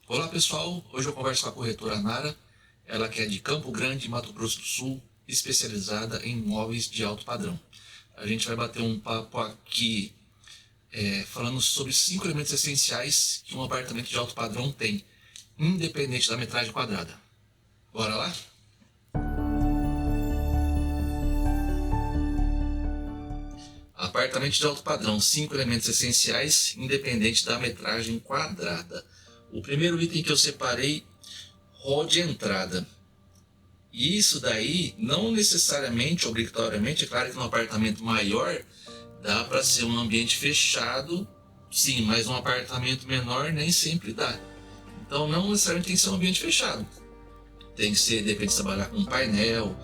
Olá pessoal, hoje eu converso com a corretora Nara, ela que é de Campo Grande, Mato Grosso do Sul, especializada em imóveis de alto padrão. A gente vai bater um papo aqui falando sobre 5 elementos essenciais que um apartamento de alto padrão tem, independente da metragem quadrada. Bora lá? Apartamento de alto padrão, 5 elementos essenciais, independente da metragem quadrada. O primeiro item que eu separei, hall de entrada. E isso daí, não necessariamente, obrigatoriamente, é claro que num apartamento maior dá para ser um ambiente fechado, sim, mas um apartamento menor nem sempre dá. Então não necessariamente tem que ser um ambiente fechado. Tem que ser, de repente, trabalhar com um painel,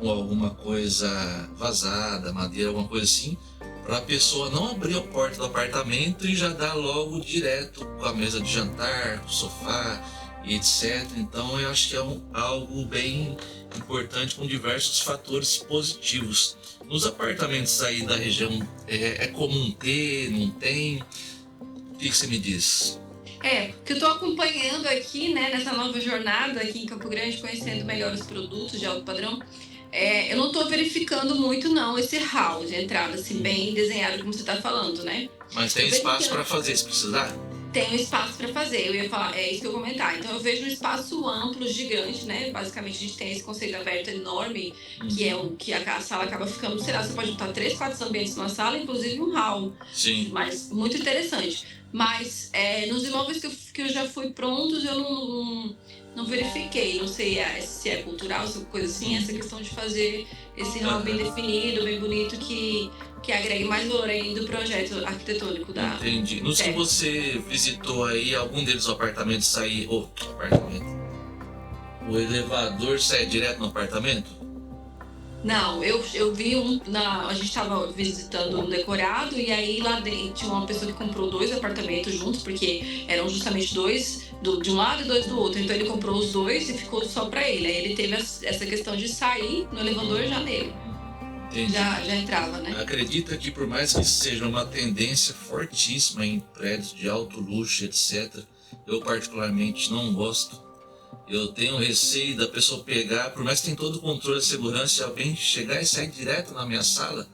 com alguma coisa vazada, madeira, alguma coisa assim, para a pessoa não abrir a porta do apartamento e já dar logo direto com a mesa de jantar, com o sofá e etc. Então eu acho que é algo bem importante com diversos fatores positivos. Nos apartamentos aí da região é comum ter, não tem? O que você me diz? Que eu tô acompanhando aqui, né, nessa nova jornada aqui em Campo Grande, conhecendo melhor os produtos de alto padrão. Eu não tô verificando muito, não, esse hall de entrada, assim, bem desenhado, como você tá falando, né? Mas tem espaço para fazer, se precisar? Tem um espaço para fazer, eu ia falar, é isso que eu ia comentar. Então eu vejo um espaço amplo, gigante, né? Basicamente a gente tem esse conceito aberto enorme, que é o que a sala acaba ficando, sei lá, você pode botar 3, 4 ambientes numa sala, inclusive um hall. Sim. Mas muito interessante. Mas nos imóveis que eu já fui prontos, eu não verifiquei. Não sei se é cultural, se é coisa assim, essa questão de fazer esse hall bem definido, bem bonito, que agregue mais valor ainda do projeto arquitetônico da... Entendi. Nos que você visitou aí, algum deles o apartamento sair... O elevador sai direto no apartamento? Não, eu vi a gente estava visitando um decorado e aí lá dentro tinha uma pessoa que comprou 2 apartamentos juntos, porque eram justamente 2 de um lado e 2 do outro. Então ele comprou os 2 e ficou só para ele. Aí ele teve essa questão de sair no elevador já nele. Já entrava, né? Acredita que por mais que seja uma tendência fortíssima em prédios de alto luxo, etc., eu particularmente não gosto. Eu tenho receio da pessoa pegar, por mais que tenha todo o controle de segurança, alguém chegar e sair direto na minha sala.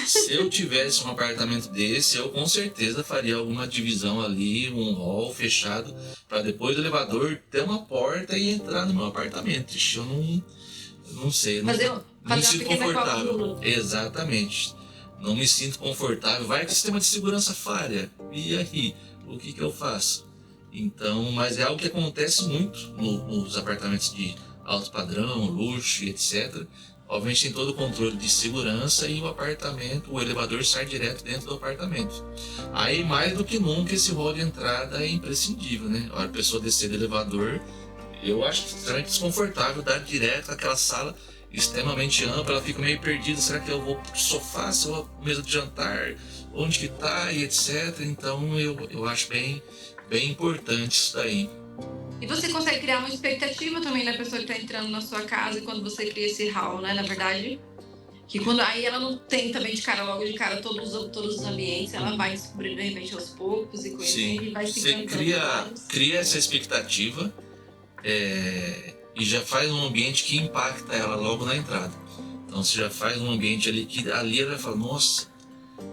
Se eu tivesse um apartamento desse, eu com certeza faria alguma divisão ali, um hall fechado, para depois do elevador ter uma porta e entrar no meu apartamento. Ixi, eu não sei, não me sinto confortável. Exatamente. Não me sinto confortável. Vai que o sistema de segurança falha. E aí, o que eu faço? Então, mas é algo que acontece muito nos apartamentos de alto padrão, luxo, etc. Obviamente tem todo o controle de segurança e o elevador sai direto dentro do apartamento. Aí, mais do que nunca, esse hall de entrada é imprescindível, né? A hora a pessoa descer do elevador, eu acho extremamente desconfortável dar direto àquela sala extremamente ampla, ela fica meio perdida, será que eu vou pro sofá, se eu vou pra mesa de jantar, onde que tá e etc. Então eu acho bem importante isso daí. E você consegue criar uma expectativa também da pessoa que está entrando na sua casa quando você cria esse hall, né? Na verdade, que quando aí ela não tem também logo de cara todos os ambientes, ela vai descobrindo de repente aos poucos e conhecendo e vai se encantando. Você cria essa expectativa e já faz um ambiente que impacta ela logo na entrada. Então você já faz um ambiente ali que ali ela vai falar, nossa,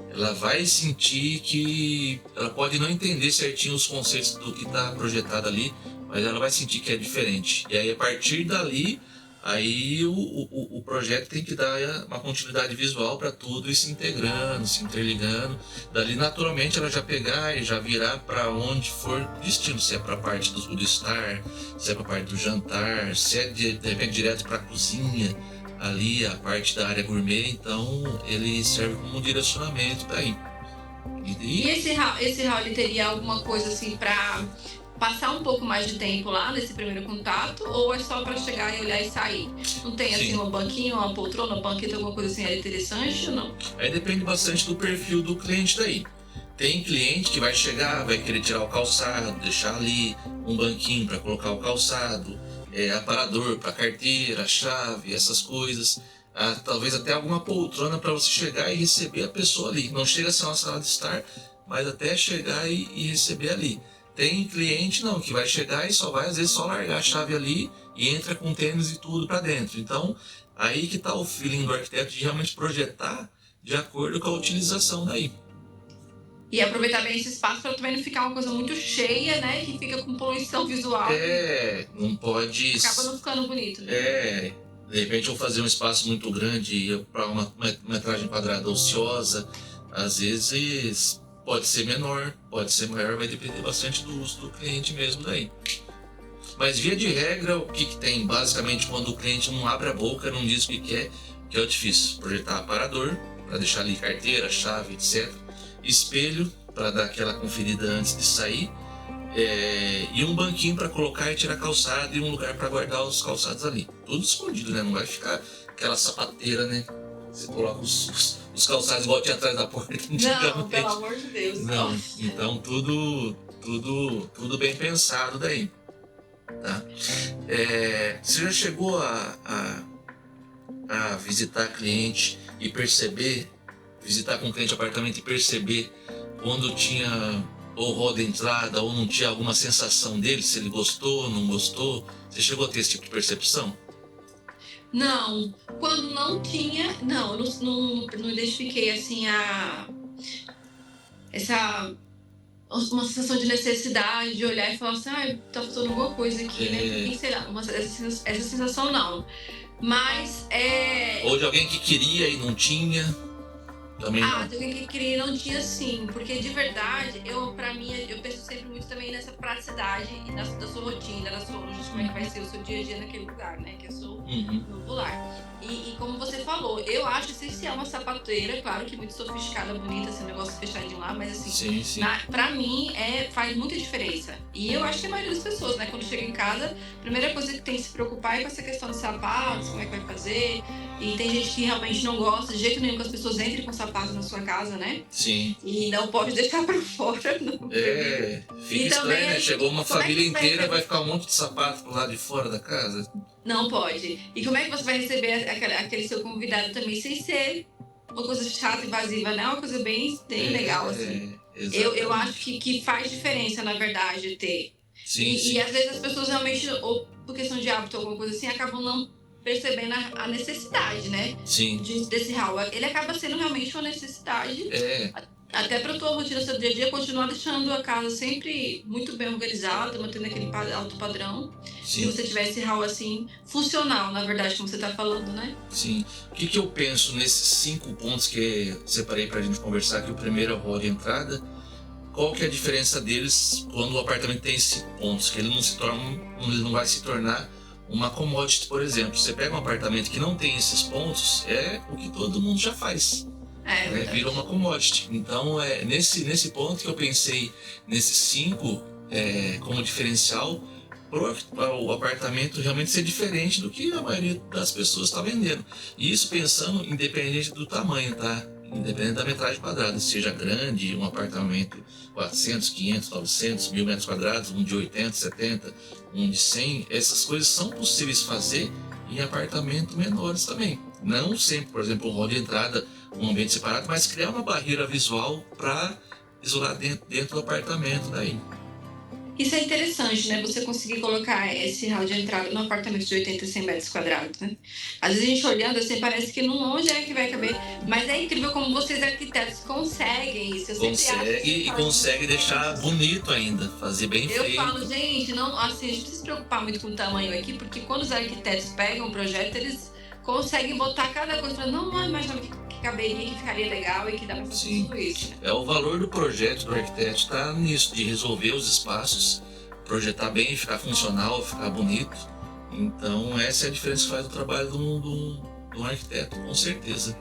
ela vai sentir que ela pode não entender certinho os conceitos do que está projetado ali, mas ela vai sentir que é diferente. E aí a partir dali, aí o projeto tem que dar uma continuidade visual para tudo e se integrando, se interligando. Dali naturalmente ela já pegar e já virar para onde for destino, se é para a parte do estar, se é para a parte do jantar, se é de repente direto para a cozinha. Ali a parte da área gourmet, então ele serve como um direcionamento daí. E esse hall ele teria alguma coisa assim para passar um pouco mais de tempo lá nesse primeiro contato, ou é só para chegar e olhar e sair? Não tem assim uma banquinha, uma poltrona, uma banqueta, alguma coisa assim interessante ou não? Aí depende bastante do perfil do cliente daí. Tem cliente que vai chegar, vai querer tirar o calçado, deixar ali um banquinho para colocar o calçado, aparador para carteira, chave, essas coisas. Talvez até alguma poltrona para você chegar e receber a pessoa ali. Não chega a ser uma sala de estar, mas até chegar e receber ali. Tem cliente não, que vai chegar e só vai às vezes só largar a chave ali e entra com tênis e tudo para dentro. Então, aí que está o feeling do arquiteto de realmente projetar de acordo com a utilização daí. E aproveitar bem esse espaço para também não ficar uma coisa muito cheia, né? Que fica com poluição visual. Não pode... Acaba não ficando bonito, né? De repente eu vou fazer um espaço muito grande para uma metragem quadrada ociosa, às vezes pode ser menor, pode ser maior, vai depender bastante do uso do cliente mesmo daí. Mas via de regra, o que tem? Basicamente, quando o cliente não abre a boca, não diz o que é, que é o difícil. Projetar aparador, para deixar ali carteira, chave, etc. Espelho, para dar aquela conferida antes de sair. E um banquinho para colocar e tirar calçado e um lugar para guardar os calçados ali. Tudo escondido, né? Não vai ficar aquela sapateira, né? Você coloca os calçados igual tinha atrás da porta. Não, pelo amor de Deus. Não, então tudo bem pensado daí. Tá? Você já chegou a visitar cliente e perceber, visitar com o cliente apartamento e perceber quando tinha ou roda entrada ou não tinha alguma sensação dele, se ele gostou, não gostou? Você chegou a ter esse tipo de percepção? Não, quando não tinha, não identifiquei assim uma sensação de necessidade de olhar e falar assim, tá faltando alguma coisa aqui, né? E, sei lá, essa sensação não. Mas Ou de alguém que queria e não tinha? Também não. De alguém que queria e não tinha sim, porque de verdade, pra mim, eu penso sempre muito também nessa praticidade e da sua rotina, da sua logística, como é que vai ser o seu dia a dia naquele lugar, né? Que eu sou no lar. E como você falou, eu acho essencial uma sapateira, claro que muito sofisticada, bonita, esse negócio fechadinho lá, mas assim, sim. Pra mim faz muita diferença. E eu acho que a maioria das pessoas, né, quando chega em casa, a primeira coisa que tem que se preocupar é com essa questão de sapatos, como é que vai fazer. E tem gente que realmente não gosta de jeito nenhum que as pessoas entrem com sapatos na sua casa, né? Sim. E não pode deixar pra fora. Não. Fica estranho, né? Chegou uma família inteira, vai ficar um monte de sapato pro lado de fora da casa. Não pode. E como é que você vai receber aquele seu convidado também sem ser uma coisa chata e invasiva, né? Uma coisa bem legal, assim. Eu acho que faz diferença, na verdade, ter. Sim. E às vezes as pessoas realmente, ou por questão de hábito ou alguma coisa assim, acabam não percebendo a necessidade, né? Sim. Desse hall. Ele acaba sendo realmente uma necessidade. Até pra tua rotina, seu dia a dia, continuar deixando a casa sempre muito bem organizada, mantendo aquele alto padrão. Sim. Se você tiver esse hall assim, funcional, na verdade, como você tá falando, né? Sim. O que eu penso nesses 5 pontos que separei pra gente conversar aqui? O primeiro é o hall de entrada. Qual que é a diferença deles quando o apartamento tem 5 pontos? Que ele não vai se tornar uma commodity, por exemplo. Você pega um apartamento que não tem esses pontos, é o que todo mundo já faz. Vira uma commodity. Então, nesse ponto que eu pensei, nesses 5 como diferencial, para o apartamento realmente ser diferente do que a maioria das pessoas está vendendo. E isso pensando independente do tamanho, tá? Independente da metragem quadrada, seja grande, um apartamento 400, 500, 900, 1000 metros quadrados, um de 80, 70, um de 100, essas coisas são possíveis fazer em apartamentos menores também. Não sempre, por exemplo, um hall de entrada, um ambiente separado, mas criar uma barreira visual para isolar dentro do apartamento daí. Isso é interessante, né? Você conseguir colocar esse hall de entrada num apartamento de 80, 100 metros quadrados, né? Às vezes a gente olhando assim, parece que onde é que vai caber. Mas é incrível como vocês arquitetos conseguem isso. Consegue deixar bonito ainda, fazer bem feito. Eu falo, gente, não, assim, a gente precisa se preocupar muito com o tamanho aqui, porque quando os arquitetos pegam o projeto, eles conseguem botar cada coisa. Não imagina que caberia, que ficaria legal e que dá pra fazer tudo isso. Né? O valor do projeto do arquiteto está nisso, de resolver os espaços, projetar bem, ficar funcional, ficar bonito. Então essa é a diferença que faz o trabalho de um arquiteto, com certeza.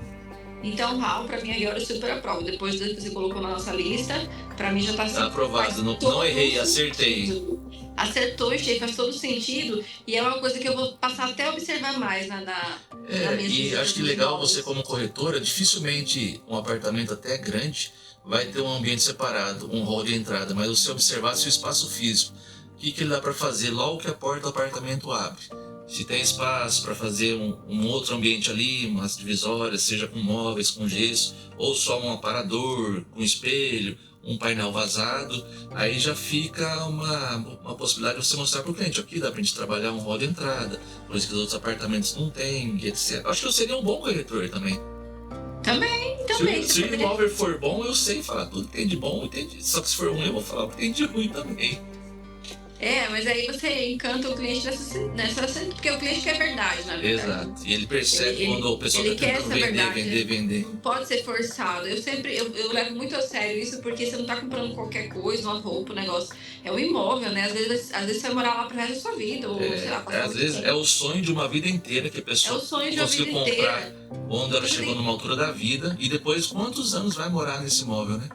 Então, hall, pra mim, agora eu super aprovo. Depois que você colocou na nossa lista, pra mim já tá aprovado. Não errei, acertei. Acertou, Che, faz todo sentido. E é uma coisa que eu vou passar até a observar mais na minha E acho que legal você, como corretora, dificilmente um apartamento até grande vai ter um ambiente separado, um hall de entrada, mas você observar seu espaço físico. O que ele dá para fazer logo que a porta do apartamento abre? Se tem espaço para fazer um outro ambiente ali, umas divisórias, seja com móveis, com gesso, ou só um aparador, com espelho, um painel vazado, aí já fica uma possibilidade de você mostrar para o cliente, aqui dá para a gente trabalhar um hall de entrada, coisa que os outros apartamentos não têm, etc. Acho que eu seria um bom corretor também. Também. Se o imóvel for bom, eu sei falar tudo que tem de bom, só que se for ruim, eu vou falar o que tem de ruim também. Mas aí você encanta o cliente porque o cliente quer verdade, na verdade. Exato. E ele percebe quando a pessoa está tentando vender. Não pode ser forçado. Eu levo muito a sério isso, porque você não está comprando qualquer coisa, uma roupa, um negócio. É um imóvel, né? Às vezes você vai morar lá pro resto da sua vida, ou sei lá, às vezes é o sonho de uma vida inteira que a pessoa conseguiu comprar quando ela chegou numa altura da vida, e depois quantos anos vai morar nesse imóvel, né?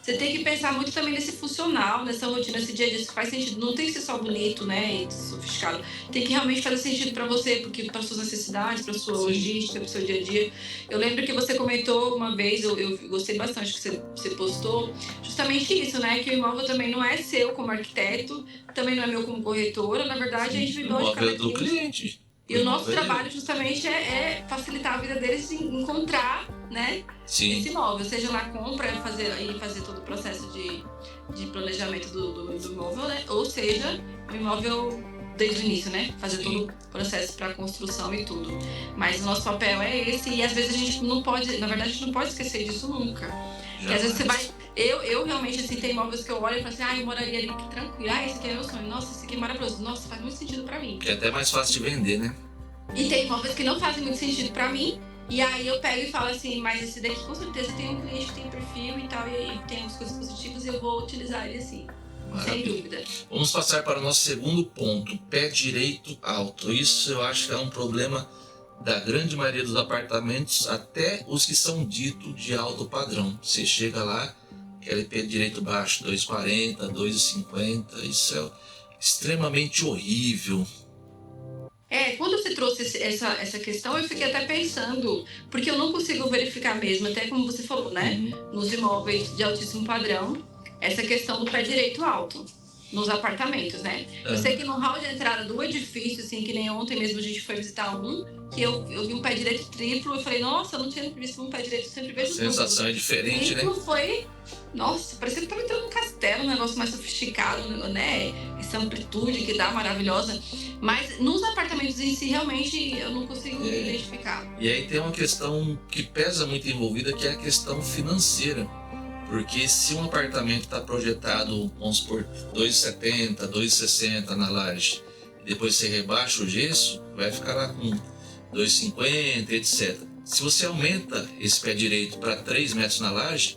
Você tem que pensar muito também nesse funcional, nessa rotina, nesse dia a dia, isso faz sentido. Não tem que ser só bonito, né, e sofisticado. Tem que realmente fazer sentido para você, porque para suas necessidades, para sua logística, para o seu dia a dia. Eu lembro que você comentou uma vez, eu gostei bastante que você postou, justamente isso, né, que o imóvel também não é seu como arquiteto, também não é meu como corretora. Na verdade, a gente vive de cada do cliente. E o nosso trabalho justamente é facilitar a vida deles em encontrar, né, esse imóvel, seja lá compra e fazer todo o processo de planejamento do imóvel, né, ou seja, o imóvel desde o início, né, fazer todo o processo para construção e tudo. Mas o nosso papel é esse, e às vezes a gente não pode, na verdade a gente não pode esquecer disso nunca. Porque às vezes você vai... Eu realmente, assim, tem imóveis que eu olho e falo assim, eu moraria ali tranquilo, esse aqui é meu sonho, nossa, esse aqui é maravilhoso, nossa, faz muito sentido pra mim. Que é até mais fácil de vender, né? E tem imóveis que não fazem muito sentido pra mim, e aí eu pego e falo assim, mas esse daqui com certeza tem um cliente que tem perfil e tal, e tem umas coisas positivas e eu vou utilizar ele assim, sem dúvida. Vamos passar para o nosso segundo ponto, pé direito alto. Isso eu acho que é um problema da grande maioria dos apartamentos, até os que são ditos de alto padrão. Você chega lá, aquele pé direito baixo, 2,40, 2,50, isso é extremamente horrível. Quando você trouxe essa questão, eu fiquei até pensando, porque eu não consigo verificar mesmo, até como você falou, né? Nos imóveis de altíssimo padrão, essa questão do pé direito alto. Nos apartamentos, né? Eu sei que no hall de entrada do edifício, assim, que nem ontem mesmo a gente foi visitar que eu vi um pé direito triplo, eu falei, nossa, eu não tinha visto um pé direito, eu sempre vejo tudo. A sensação é diferente, né? Foi, nossa, parecia que tava entrando num castelo, um negócio mais sofisticado, né? Essa amplitude que dá, maravilhosa. Mas nos apartamentos em si, realmente, eu não consigo identificar. E aí tem uma questão que pesa muito envolvida, que é a questão financeira. Porque se um apartamento está projetado, vamos supor, 2,70, 2,60 na laje, e depois você rebaixa o gesso, vai ficar lá com 2,50, etc. Se você aumenta esse pé direito para 3 metros na laje,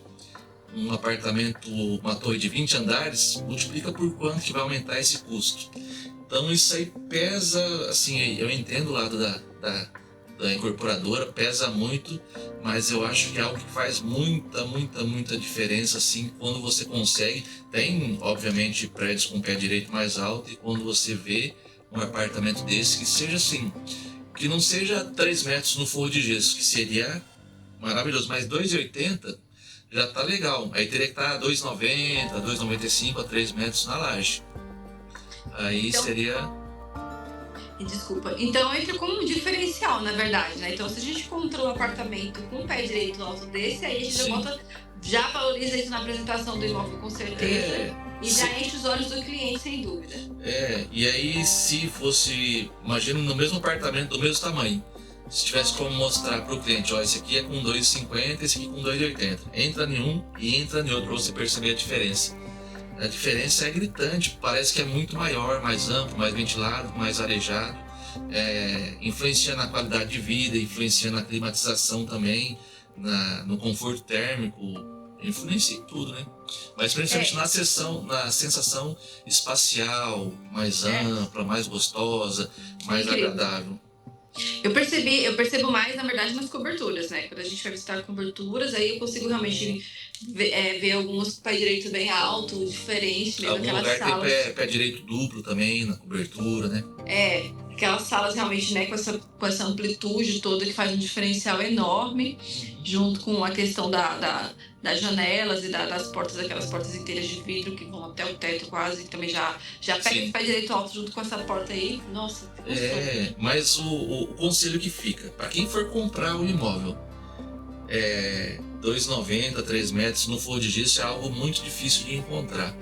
um apartamento, uma torre de 20 andares, multiplica por quanto que vai aumentar esse custo. Então isso aí pesa, assim, eu entendo o lado da incorporadora, pesa muito, mas eu acho que é algo que faz muita diferença, assim, quando você consegue. Tem, obviamente, prédios com pé direito mais alto, e quando você vê um apartamento desse que seja assim, que não seja 3 metros no forro de gesso, que seria maravilhoso, mas 2,80 já tá legal. Aí teria que estar 2,90, 2,95 a 3 metros na laje. Aí então, seria... Desculpa. Então entra como um diferencial, na verdade, né? Então se a gente encontra um apartamento com um pé direito alto desse, aí a gente já valoriza isso na apresentação do imóvel, com certeza. E já enche os olhos do cliente, sem dúvida. E aí se fosse, imagina, no mesmo apartamento, do mesmo tamanho, se tivesse como mostrar para o cliente, ó, esse aqui é com 2,50, esse aqui com 2,80. Entra em um e entra em outro, para você perceber a diferença. A diferença é gritante, parece que é muito maior, mais amplo, mais ventilado, mais arejado, influencia na qualidade de vida, influencia na climatização também, no conforto térmico, influencia em tudo, né? Mas principalmente na sensação espacial, mais ampla, mais gostosa, mais agradável. Eu percebo mais, na verdade, nas coberturas, né? Quando a gente vai visitar coberturas, aí eu consigo realmente ver alguns pé direito bem alto, diferente, mesmo aquelas salas. Tem pé direito duplo também na cobertura, né? Aquelas salas realmente, né, com essa amplitude toda que faz um diferencial enorme, junto com a questão das janelas e das portas, aquelas portas inteiras de vidro que vão até o teto quase, que também já pega esse pé direito alto junto com essa porta aí. Nossa, mas o conselho que fica, para quem for comprar o imóvel, 2,90, 3 metros, se não for de gesso é algo muito difícil de encontrar.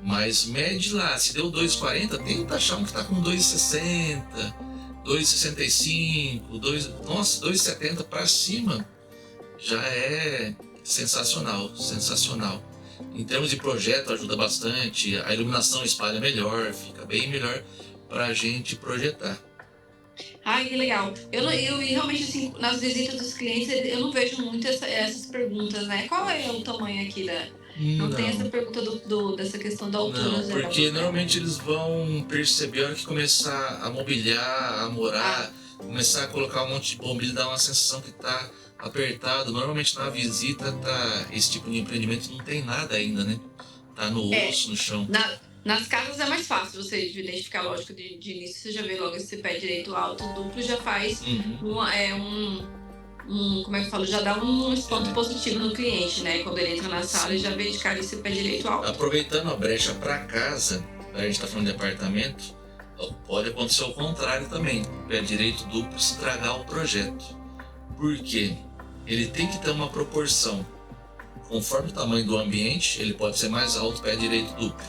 Mas mede lá, se deu 2,40, tenta achar um que está com 2,60, 2,65, 2,70 para cima, já é sensacional, sensacional. Em termos de projeto ajuda bastante, a iluminação espalha melhor, fica bem melhor para a gente projetar. Ai, que legal. Eu realmente, assim, nas visitas dos clientes, eu não vejo muito essas perguntas, né? Qual é o tamanho aqui da... Não tem essa pergunta dessa questão da altura. Não, porque normalmente eles vão perceber a hora que começar a mobiliar, a morar, começar a colocar um monte de bombilho, dá uma sensação que tá apertado. Normalmente na visita esse tipo de empreendimento não tem nada ainda, né? Tá no osso, no chão. Nas casas é mais fácil você identificar, lógico, de início você já vê logo esse pé direito alto, duplo, já faz como é que eu falo? Já dá um ponto positivo no cliente, né? Quando ele entra na sala e já vê de cara esse pé direito alto. Aproveitando a brecha para casa, a gente tá falando de apartamento, pode acontecer o contrário também. O pé direito duplo estragar o projeto. Por quê? Ele tem que ter uma proporção. Conforme o tamanho do ambiente, ele pode ser mais alto, pé direito duplo.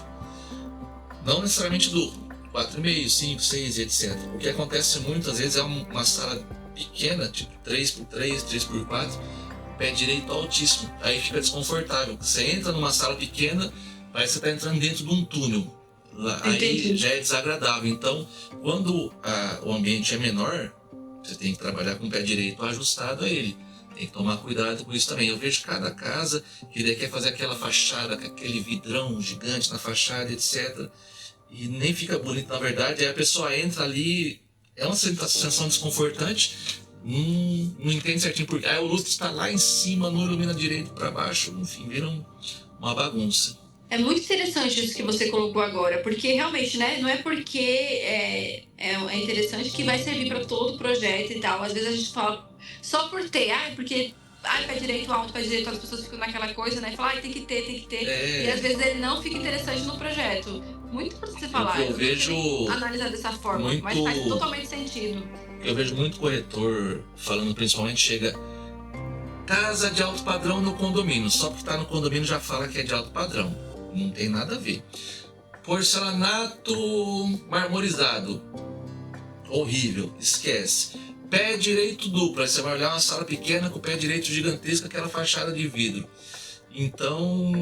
Não necessariamente duplo, 4,5, 5, 6, etc. O que acontece muitas vezes é uma sala pequena, tipo 3x3, 3x4, pé direito altíssimo. Aí fica desconfortável. Você entra numa sala pequena, parece que você está entrando dentro de um túnel. Aí já é desagradável. Então, quando o ambiente é menor, você tem que trabalhar com o pé direito ajustado a ele. Tem que tomar cuidado com isso também. Eu vejo cada casa que daí quer fazer aquela fachada, com aquele vidrão gigante na fachada, etc. E nem fica bonito, na verdade. Aí a pessoa entra ali, é uma sensação desconfortante, não entende certinho porque aí o lustre está lá em cima, não ilumina direito para baixo, enfim, vira uma bagunça. É muito interessante isso que você colocou agora, porque realmente, né, não é porque é interessante que vai servir para todo o projeto e tal. Às vezes a gente fala só por ter, porque pé direito alto, pé direito alto, as pessoas ficam naquela coisa, né, falam, tem que ter. E às vezes ele não fica interessante no projeto. Muito por você falar, eu vejo analisar dessa forma, mas faz totalmente sentido. Eu vejo muito corretor falando, principalmente, chega casa de alto padrão no condomínio, só porque está no condomínio já fala que é de alto padrão. Não tem nada a ver. Porcelanato marmorizado, horrível, esquece. Pé direito duplo, aí você vai olhar uma sala pequena com o pé direito gigantesco, aquela fachada de vidro. Então,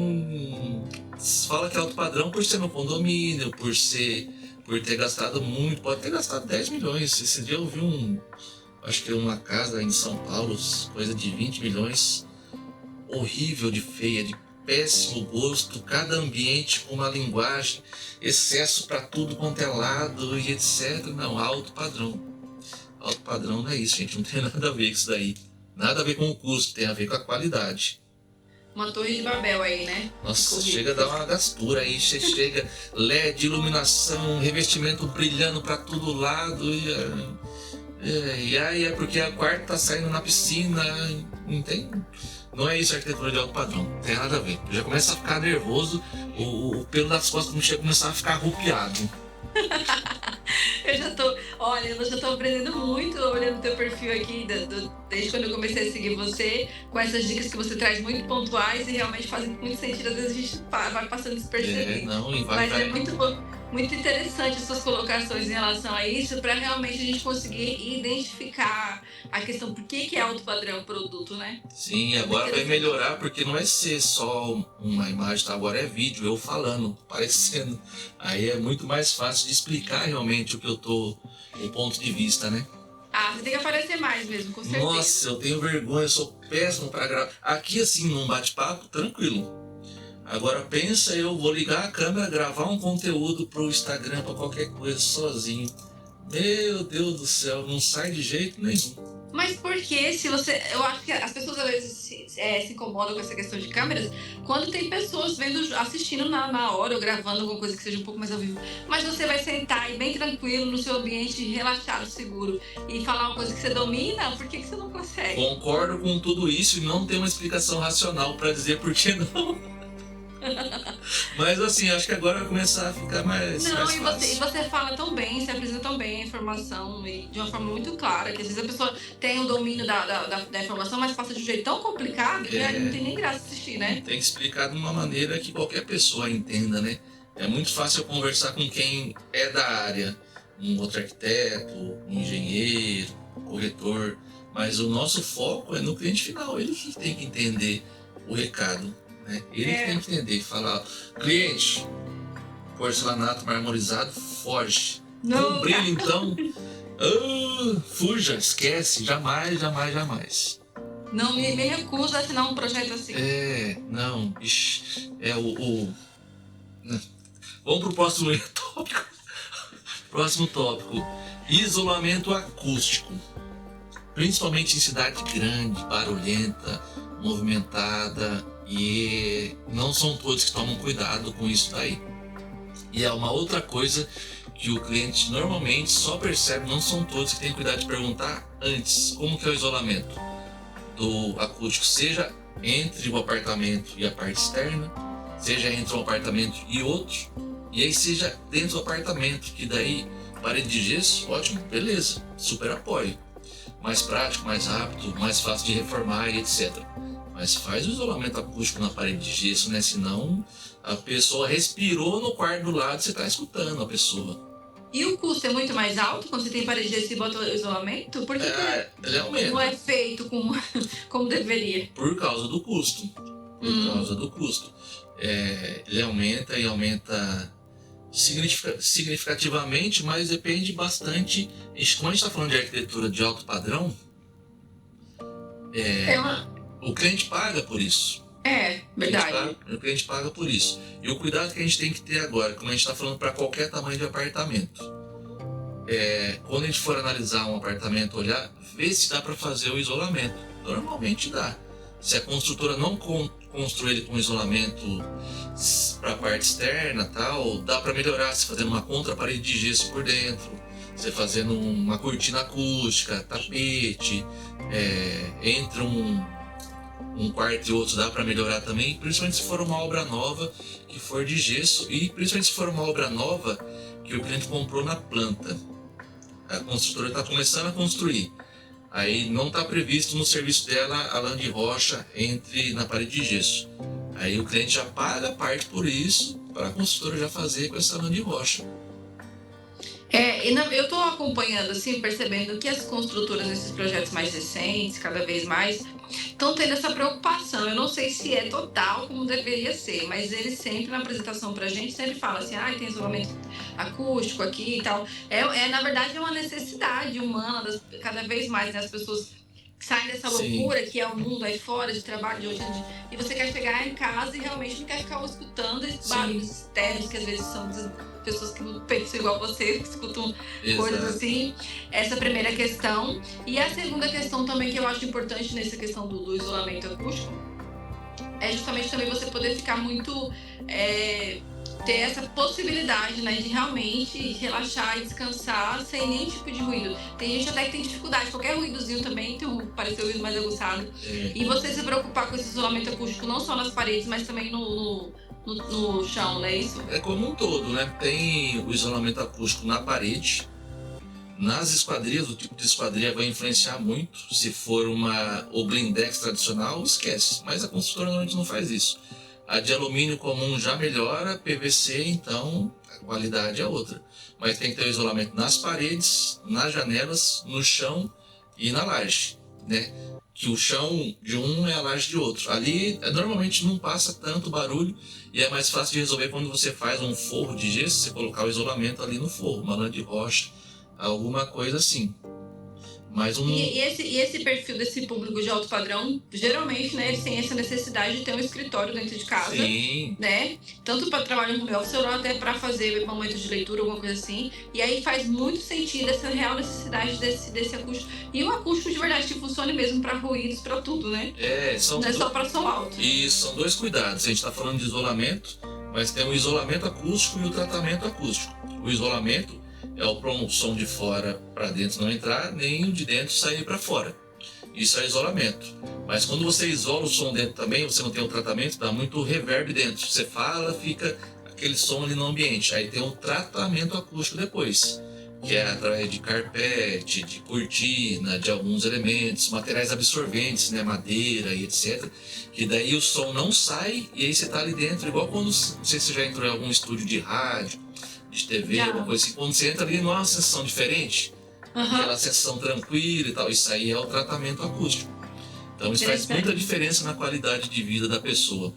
fala que é alto padrão por ser no condomínio, por ter gastado muito, pode ter gastado 10 milhões. Esse dia eu vi acho que uma casa em São Paulo, coisa de 20 milhões, horrível de feia, de péssimo gosto, cada ambiente com uma linguagem, excesso para tudo quanto é lado e etc. Não, alto padrão. Alto padrão não é isso, gente, não tem nada a ver com isso daí. Nada a ver com o custo, tem a ver com a qualidade. Uma torre de Babel aí, né? Nossa, chega a dar uma gastura aí, chega LED, iluminação, revestimento brilhando para todo lado e aí é porque a quarta tá saindo na piscina, não tem... Não é isso a arquitetura de alto padrão, não tem nada a ver. Já começa a ficar nervoso, o pelo das costas não chega a começar a ficar arrupiado. Eu já tô aprendendo muito olhando teu perfil aqui, desde quando eu comecei a seguir você, com essas dicas que você traz muito pontuais e realmente fazem muito sentido. Às vezes a gente vai passando despercebido. Mas é muito interessante as suas colocações em relação a isso, para realmente a gente conseguir identificar a questão por que é alto padrão produto, né? Sim, agora vai melhorar, porque não vai ser só uma imagem, tá? Agora é vídeo, eu falando, aparecendo. Aí é muito mais fácil de explicar realmente o ponto de vista, né? Você tem que aparecer mais mesmo, com certeza. Nossa, eu tenho vergonha, eu sou péssimo para gravar. Aqui assim, num bate-papo, tranquilo. Agora pensa, eu vou ligar a câmera, gravar um conteúdo pro Instagram, pra qualquer coisa, sozinho. Meu Deus do céu, não sai de jeito nenhum. Mas por que eu acho que as pessoas às vezes se incomodam com essa questão de câmeras quando tem pessoas assistindo na hora ou gravando alguma coisa que seja um pouco mais ao vivo. Mas você vai sentar aí bem tranquilo no seu ambiente, relaxado, seguro, e falar uma coisa que você domina, por que você não consegue? Concordo com tudo isso e não tem uma explicação racional pra dizer por que não. Mas assim, acho que agora vai começar a ficar mais Não, e fácil. você fala tão bem, você apresenta tão bem a informação e de uma forma muito clara, que às vezes a pessoa tem o domínio da informação, mas passa de um jeito tão complicado que aí não tem nem graça assistir, né? Tem que explicar de uma maneira que qualquer pessoa entenda, né? É muito fácil eu conversar com quem é da área, um outro arquiteto, um engenheiro, corretor, mas o nosso foco é no cliente final, ele que tem que entender o recado, né? Ele que tem que entender, falar, cliente, porcelanato marmorizado, foge. Não, Com brilho, então, fuja, esquece, jamais, jamais, jamais. não me recuso a assinar um projeto assim. Não, ixi, Vamos pro próximo tópico. Próximo tópico, isolamento acústico. Principalmente em cidade grande, barulhenta, movimentada, e não são todos que tomam cuidado com isso daí. E é uma outra coisa que o cliente normalmente só percebe, não são todos que têm cuidado de perguntar antes como que é o isolamento do acústico, seja entre o apartamento e a parte externa, seja entre um apartamento e outro, e aí seja dentro do apartamento, que daí parede de gesso, ótimo, beleza, super apoio. Mais prático, mais rápido, mais fácil de reformar e etc. Mas faz o isolamento acústico na parede de gesso, né? Senão a pessoa respirou no quarto do lado, você está escutando a pessoa. E o custo é muito mais alto quando você tem parede de gesso e bota o isolamento? Por que ele aumenta. Não é feito como deveria? Por causa do custo. Por causa do custo. Ele aumenta e aumenta significativamente, mas depende bastante. Como a gente está falando de arquitetura de alto padrão, o cliente paga por isso. Verdade. O cliente paga por isso. E o cuidado que a gente tem que ter agora, como a gente está falando para qualquer tamanho de apartamento, quando a gente for analisar um apartamento, olhar, ver se dá para fazer o isolamento. Normalmente dá. Se a construtora não construir ele com isolamento para a parte externa, tal, dá para melhorar, se fazendo uma contra-parede de gesso por dentro, você fazendo uma cortina acústica, tapete, entre um quarto e outro dá para melhorar também, principalmente se for uma obra nova que for de gesso, e principalmente se for uma obra nova que o cliente comprou na planta. A construtora está começando a construir. Aí não está previsto no serviço dela a lã de rocha na parede de gesso. Aí o cliente já paga parte por isso, para a construtora já fazer com essa lã de rocha. Eu estou acompanhando, assim, percebendo que as construtoras nesses projetos mais recentes, cada vez mais, estão tendo essa preocupação. Eu não sei se é total como deveria ser, mas eles sempre, na apresentação pra gente, sempre falam assim, tem isolamento acústico aqui e tal. Na verdade, é uma necessidade humana, cada vez mais, né, as pessoas saem dessa loucura que é o mundo aí fora de trabalho de hoje em dia, e você quer chegar em casa e realmente não quer ficar escutando esses barulhos externos, que às vezes são pessoas que não pensam igual você, que escutam coisas assim. Essa é a primeira questão. E a segunda questão também que eu acho importante nessa questão do isolamento acústico é justamente também você poder ficar muito... ter essa possibilidade, né, de realmente relaxar e descansar sem nenhum tipo de ruído. Tem gente até que tem dificuldade, qualquer ruídozinho também parece o ruído mais aguçado. E você se preocupar com esse isolamento acústico não só nas paredes, mas também no chão, não é isso? É como um todo, né? Tem o isolamento acústico na parede. Nas esquadrias, o tipo de esquadria vai influenciar muito. Se for o blindex tradicional, esquece. Mas a construtora normalmente não faz isso. A de alumínio comum já melhora, PVC, então a qualidade é outra. Mas tem que ter o isolamento nas paredes, nas janelas, no chão e na laje, né? Que o chão de um é a laje de outro. Ali normalmente não passa tanto barulho e é mais fácil de resolver quando você faz um forro de gesso, você colocar o isolamento ali no forro, uma lã de rocha, alguma coisa assim. E esse perfil desse público de alto padrão, geralmente, né, eles têm essa necessidade de ter um escritório dentro de casa, né? Tanto para trabalhar no home office ou até para fazer momentos de leitura, alguma coisa assim. E aí faz muito sentido essa real necessidade desse acústico. E um acústico de verdade que funcione mesmo para ruídos, para tudo, né? Não é só para som alto. E são dois cuidados. A gente está falando de isolamento, mas tem o isolamento acústico e o tratamento acústico. O isolamento é o som de fora para dentro não entrar, nem o de dentro sair para fora. Isso é isolamento. Mas quando você isola o som dentro também, você não tem um tratamento, dá muito reverb dentro. Você fala, fica aquele som ali no ambiente. Aí tem um tratamento acústico depois, que é através de carpete, de cortina, de alguns elementos, materiais absorventes, né, madeira e etc. Que daí o som não sai e aí você tá ali dentro, igual quando, não sei se você já entrou em algum estúdio de rádio, de TV, alguma coisa assim. Quando você entra ali, não é uma sensação diferente. Aquela sensação tranquila e tal. Isso aí é o tratamento acústico. Então isso faz muita diferença na qualidade de vida da pessoa.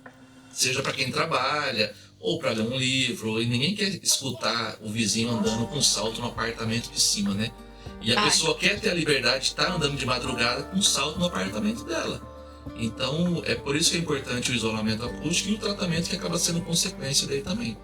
Seja para quem trabalha, ou para ler um livro, e ninguém quer escutar o vizinho andando com salto no apartamento de cima, né? E a pessoa quer ter a liberdade de estar andando de madrugada com salto no apartamento dela. Então é por isso que é importante o isolamento acústico e o tratamento que acaba sendo consequência daí também.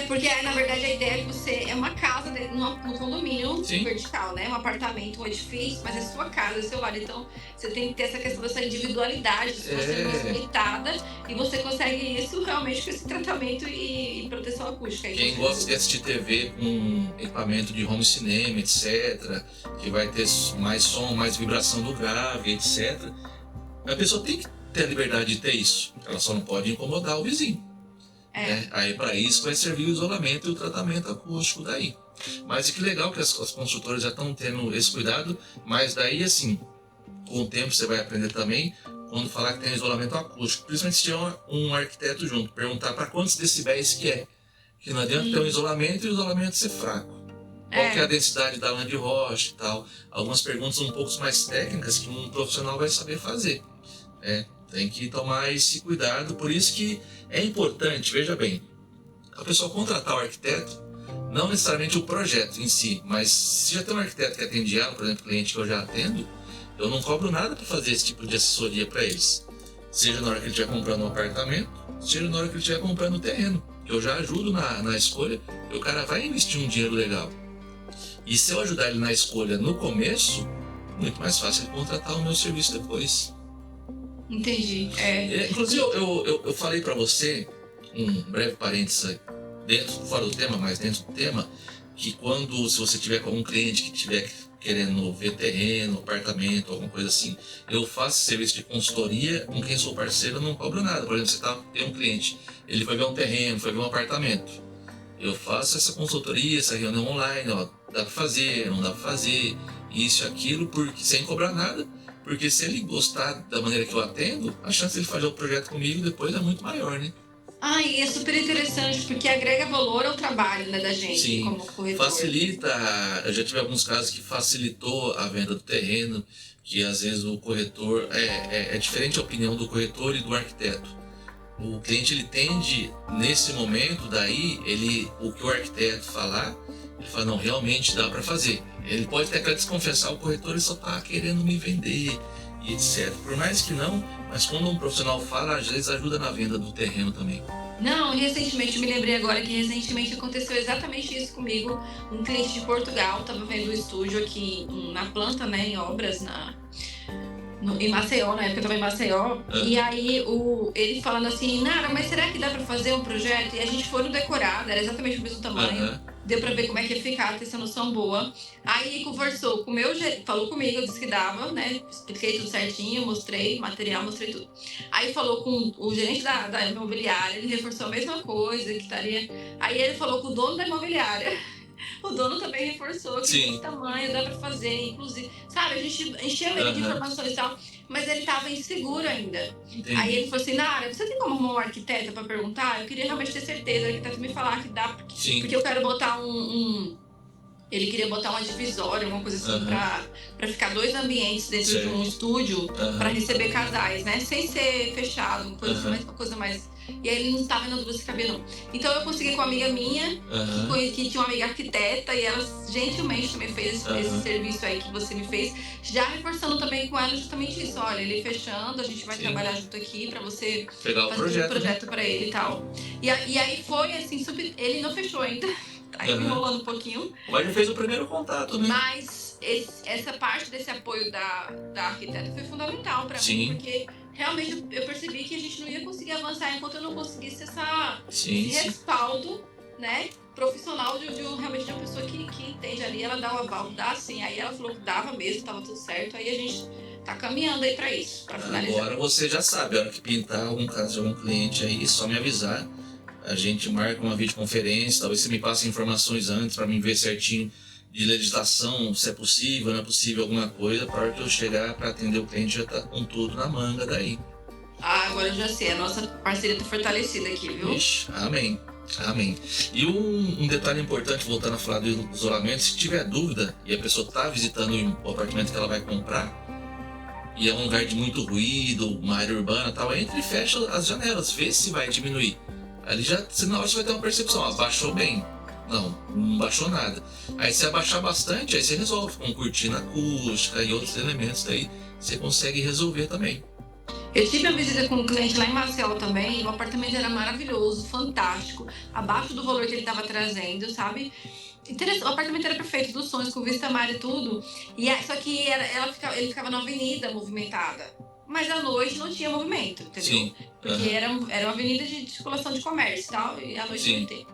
Porque na verdade a ideia é que você é uma casa num condomínio Sim. vertical, né? Um apartamento, um edifício, mas é sua casa, é seu lar. Então você tem que ter essa questão dessa individualidade, de você ser respeitada, e você consegue isso realmente com esse tratamento e proteção acústica. Quem gosta de assistir TV com equipamento de home cinema, etc., que vai ter mais som, mais vibração do grave, etc., a pessoa tem que ter a liberdade de ter isso. Ela só não pode incomodar o vizinho. Né? Aí para isso vai servir o isolamento e o tratamento acústico daí. Mas que legal que as construtoras já estão tendo esse cuidado, mas daí assim, com o tempo você vai aprender também, quando falar que tem isolamento acústico, principalmente se tiver um arquiteto junto, perguntar para quantos decibéis que é. Que não adianta ter um isolamento e o isolamento ser fraco. Qual que é a densidade da lã de rocha e tal. Algumas perguntas um pouco mais técnicas que um profissional vai saber fazer. Tem que tomar esse cuidado, por isso que é importante, veja bem, a pessoa contratar o arquiteto, não necessariamente o projeto em si, mas se já tem um arquiteto que atende ela, por exemplo, cliente que eu já atendo, eu não cobro nada para fazer esse tipo de assessoria para eles. Seja na hora que ele estiver comprando um apartamento, seja na hora que ele estiver comprando um terreno. Eu já ajudo na escolha, e o cara vai investir um dinheiro legal. E se eu ajudar ele na escolha no começo, muito mais fácil ele contratar o meu serviço depois. Entendi. Inclusive, eu falei para você, um breve parênteses fora do tema, mas dentro do tema, que se você tiver com algum cliente que estiver querendo ver terreno, apartamento, alguma coisa assim, eu faço serviço de consultoria, com quem sou parceiro eu não cobro nada. Por exemplo, você tem um cliente, ele foi ver um terreno, foi ver um apartamento. Eu faço essa consultoria, essa reunião online, ó, dá para fazer, não dá para fazer, isso e aquilo, sem cobrar nada. Porque se ele gostar da maneira que eu atendo, a chance de ele fazer o projeto comigo depois é muito maior, né? E é super interessante, porque agrega valor ao trabalho, né, da gente. Sim, como corretor. Facilita. Eu já tive alguns casos que facilitou a venda do terreno, que às vezes o corretor... É diferente a opinião do corretor e do arquiteto. O cliente, ele tende, nesse momento, daí, o que o arquiteto falar, ele fala, não, realmente dá para fazer. Ele pode até desconfessar, o corretor ele só está querendo me vender e etc. Por mais que não, mas quando um profissional fala, às vezes ajuda na venda do terreno também. Não, recentemente, me lembrei agora que recentemente aconteceu exatamente isso comigo. Um cliente de Portugal estava vendo o estúdio aqui na planta, né, em obras, em Maceió, na época eu tava em Maceió, e aí ele falando assim, Nara, mas será que dá pra fazer um projeto? E a gente foi no decorado, era exatamente o mesmo tamanho, deu pra ver como é que ia ficar, ter essa noção boa. Aí conversou com o meu gerente, falou comigo, eu disse que dava, né, expliquei tudo certinho, mostrei material, mostrei tudo. Aí falou com o gerente da imobiliária, ele reforçou a mesma coisa, que estaria... Aí ele falou com o dono da imobiliária. O dono também reforçou que esse tamanho dá pra fazer, inclusive, sabe, a gente encheu ele de informações e tal, mas ele tava inseguro ainda. Entendi. Aí ele falou assim, Nara, você tem como arrumar um arquiteto pra perguntar? Eu queria realmente ter certeza, o arquiteto me falar que dá, porque eu quero botar ele queria botar uma divisória, uma coisa assim, pra ficar 2 ambientes dentro de um estúdio, pra receber casais, né? Sem ser fechado, uma coisa mais... E aí ele não estava na dúvida se cabia não. Então eu consegui com uma amiga minha, que tinha uma amiga arquiteta, e ela gentilmente também fez esse serviço aí que você me fez, já reforçando também com ela justamente isso. Olha, ele fechando, a gente vai trabalhar junto aqui pra você pegar fazer um projeto pra ele e tal. E aí foi assim, ele não fechou ainda. Tá me enrolando um pouquinho. Mas já fez o primeiro contato, né? Mas essa parte desse apoio da arquiteta foi fundamental pra mim, porque realmente eu percebi que a gente não ia conseguir avançar enquanto eu não conseguisse esse respaldo, né, profissional realmente de uma pessoa que entende ali, ela dá o aval, dá assim. Aí ela falou que dava mesmo, tava tudo certo. Aí a gente tá caminhando aí pra isso, pra finalizar. Agora você já sabe, a hora que pintar algum caso de algum cliente aí, é só me avisar. A gente marca uma videoconferência, talvez você me passe informações antes para mim ver certinho de legislação, se é possível, não é possível alguma coisa, para hora que eu chegar para atender o cliente já tá com tudo na manga daí. Agora eu já sei, a nossa parceria tá fortalecida aqui, viu? Ixi, amém. Amém. E um detalhe importante, voltando a falar do isolamento, se tiver dúvida e a pessoa está visitando o apartamento que ela vai comprar e é um lugar de muito ruído, uma área urbana e tal, entra e fecha as janelas, vê se vai diminuir. Ali já, na hora você vai ter uma percepção, baixou bem. Não baixou nada. Aí se abaixar bastante, aí você resolve com cortina acústica e outros elementos, daí você consegue resolver também. Eu tive uma visita com um cliente lá em Marcel também, e o apartamento era maravilhoso, fantástico, abaixo do valor que ele estava trazendo, sabe? O apartamento era perfeito, dos sonhos, com vista mar e tudo. Só que ele ficava na avenida movimentada. Mas à noite não tinha movimento, entendeu? Sim. Porque era uma avenida de circulação de comércio e tal, e à noite não tem.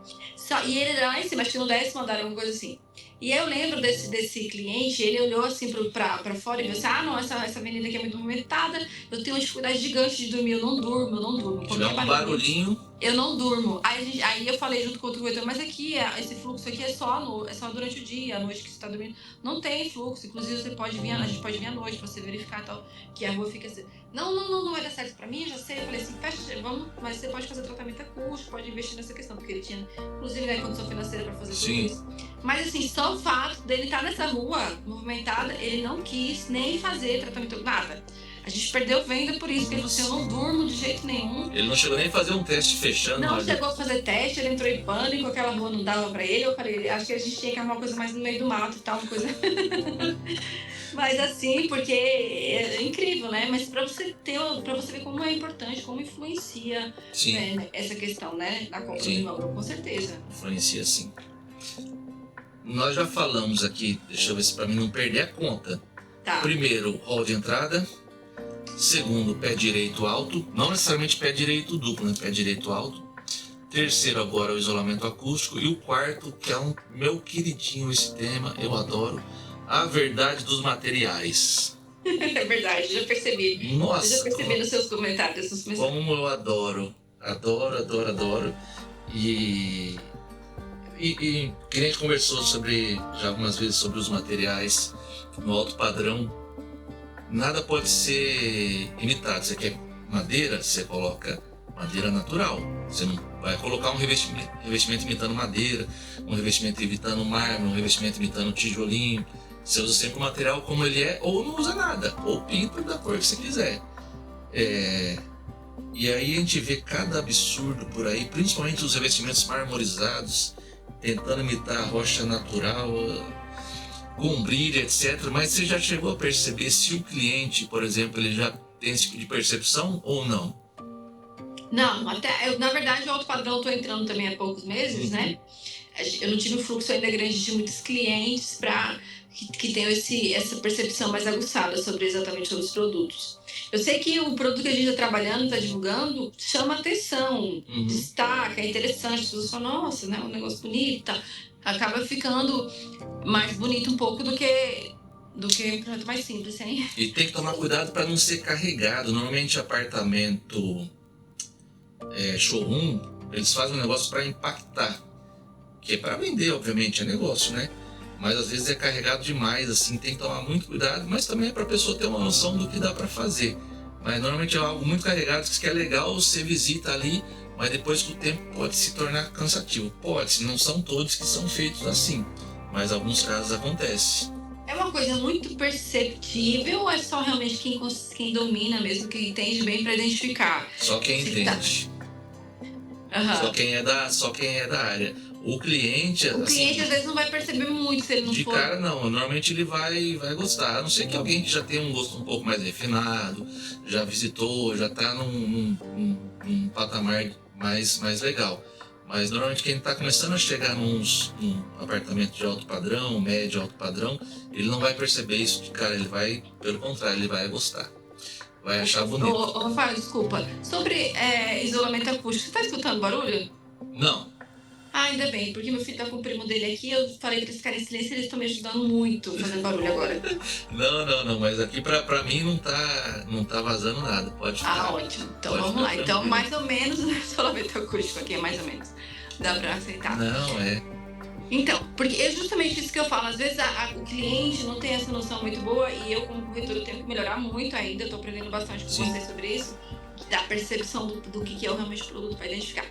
E ele era lá em cima, acho que no 10º andar, alguma coisa assim. E aí eu lembro desse cliente, ele olhou assim pra fora e disse, não, essa avenida aqui é muito movimentada, eu tenho uma dificuldade gigante de dormir, eu não durmo. Se tiver um barulhinho... Eu não durmo. Aí eu falei junto com outro corretor, mas aqui, esse fluxo aqui é só durante o dia, à noite que você tá dormindo. Não tem fluxo, inclusive a gente pode vir à noite pra você verificar tal, que a rua fica assim. Não vai dar certo pra mim, eu já sei. Eu falei assim, fecha, vamos, mas você pode fazer tratamento a custo, pode investir nessa questão, porque ele tinha, inclusive, condição financeira pra fazer tudo isso. Mas assim, só o fato dele estar nessa rua movimentada, ele não quis nem fazer tratamento, nada. A gente perdeu venda por isso, porque ele falou assim, eu não durmo de jeito nenhum. Ele não chegou nem a fazer um teste fechando. Não chegou a fazer teste, ele entrou em pânico, aquela rua não dava pra ele. Eu falei, acho que a gente tinha que arrumar uma coisa mais no meio do mato e tal, uma coisa... Mas assim, porque é incrível, né? Mas pra você ver como é importante, como influencia, né, essa questão, né? Da compra do imóvel, com certeza. Influencia sim. Nós já falamos aqui, deixa eu ver se pra mim não perder a conta. Tá. Primeiro, hall de entrada. Segundo, pé direito alto. Não necessariamente pé direito duplo, né? Pé direito alto. Terceiro, agora, o isolamento acústico. E o quarto, que é meu queridinho esse tema, eu adoro. A verdade dos materiais. É verdade, já percebi. Nossa! Eu já percebi nos seus comentários. Como eu adoro. Adoro. E que a gente conversou já algumas vezes sobre os materiais no alto padrão. Nada pode ser imitado. Você quer madeira, você coloca madeira natural. Você não vai colocar um revestimento imitando madeira, um revestimento imitando mármore, um revestimento imitando tijolinho. Você usa sempre o material como ele é, ou não usa nada, ou pinta da cor que você quiser. E aí a gente vê cada absurdo por aí, principalmente os revestimentos marmorizados, tentando imitar a rocha natural, com brilho, etc. Mas você já chegou a perceber se o cliente, por exemplo, ele já tem esse tipo de percepção ou não? Não, na verdade, o alto padrão eu estou entrando também há poucos meses, né? Eu não tive um fluxo ainda grande de muitos clientes que tenham essa percepção mais aguçada sobre os produtos. Eu sei que o produto que a gente está trabalhando, está divulgando, chama atenção, destaca, é interessante. As pessoas falam, nossa, né, um negócio bonito, tá? Acaba ficando mais bonito um pouco do que um produto mais simples, hein? E tem que tomar cuidado para não ser carregado. Normalmente apartamento showroom, eles fazem um negócio para impactar, que é para vender, obviamente, é negócio, né? Mas às vezes é carregado demais, assim, tem que tomar muito cuidado, mas também é para a pessoa ter uma noção do que dá para fazer. Mas normalmente é algo muito carregado, que é legal, você visita ali, mas depois com o tempo pode se tornar cansativo. Pode, não são todos que são feitos assim, mas alguns casos acontece. É uma coisa muito perceptível ou é só realmente quem domina mesmo, que entende bem para identificar? Só quem entende. Só quem é da área. O cliente às vezes não vai perceber muito se ele não de for. De cara não, normalmente ele vai gostar. A não ser que alguém que já tem um gosto um pouco mais refinado, já visitou, já está num patamar mais legal. Mas normalmente quem está começando a chegar num apartamento de alto padrão, médio alto padrão, ele não vai perceber isso de cara, ele vai, pelo contrário, ele vai gostar. Vai achar bonito. Rafael, desculpa. Sobre isolamento acústico, você está escutando barulho? Não. ainda bem, porque meu filho tá com o primo dele aqui, eu falei pra eles ficarem em silêncio, eles estão me ajudando muito fazendo barulho agora. Não, mas aqui pra mim não tá vazando nada, pode ficar. Ah, ótimo. Então Pode vamos ficar lá. Então, tranquilo. mais ou menos, isolamento acústico aqui, mais ou menos. Dá pra aceitar. Não, Então, porque é justamente isso que eu falo. Às vezes o cliente não tem essa noção muito boa e eu, como corretora, tenho que melhorar muito ainda. Eu tô aprendendo bastante com Sim. você sobre isso, da percepção do que é realmente o produto para identificar.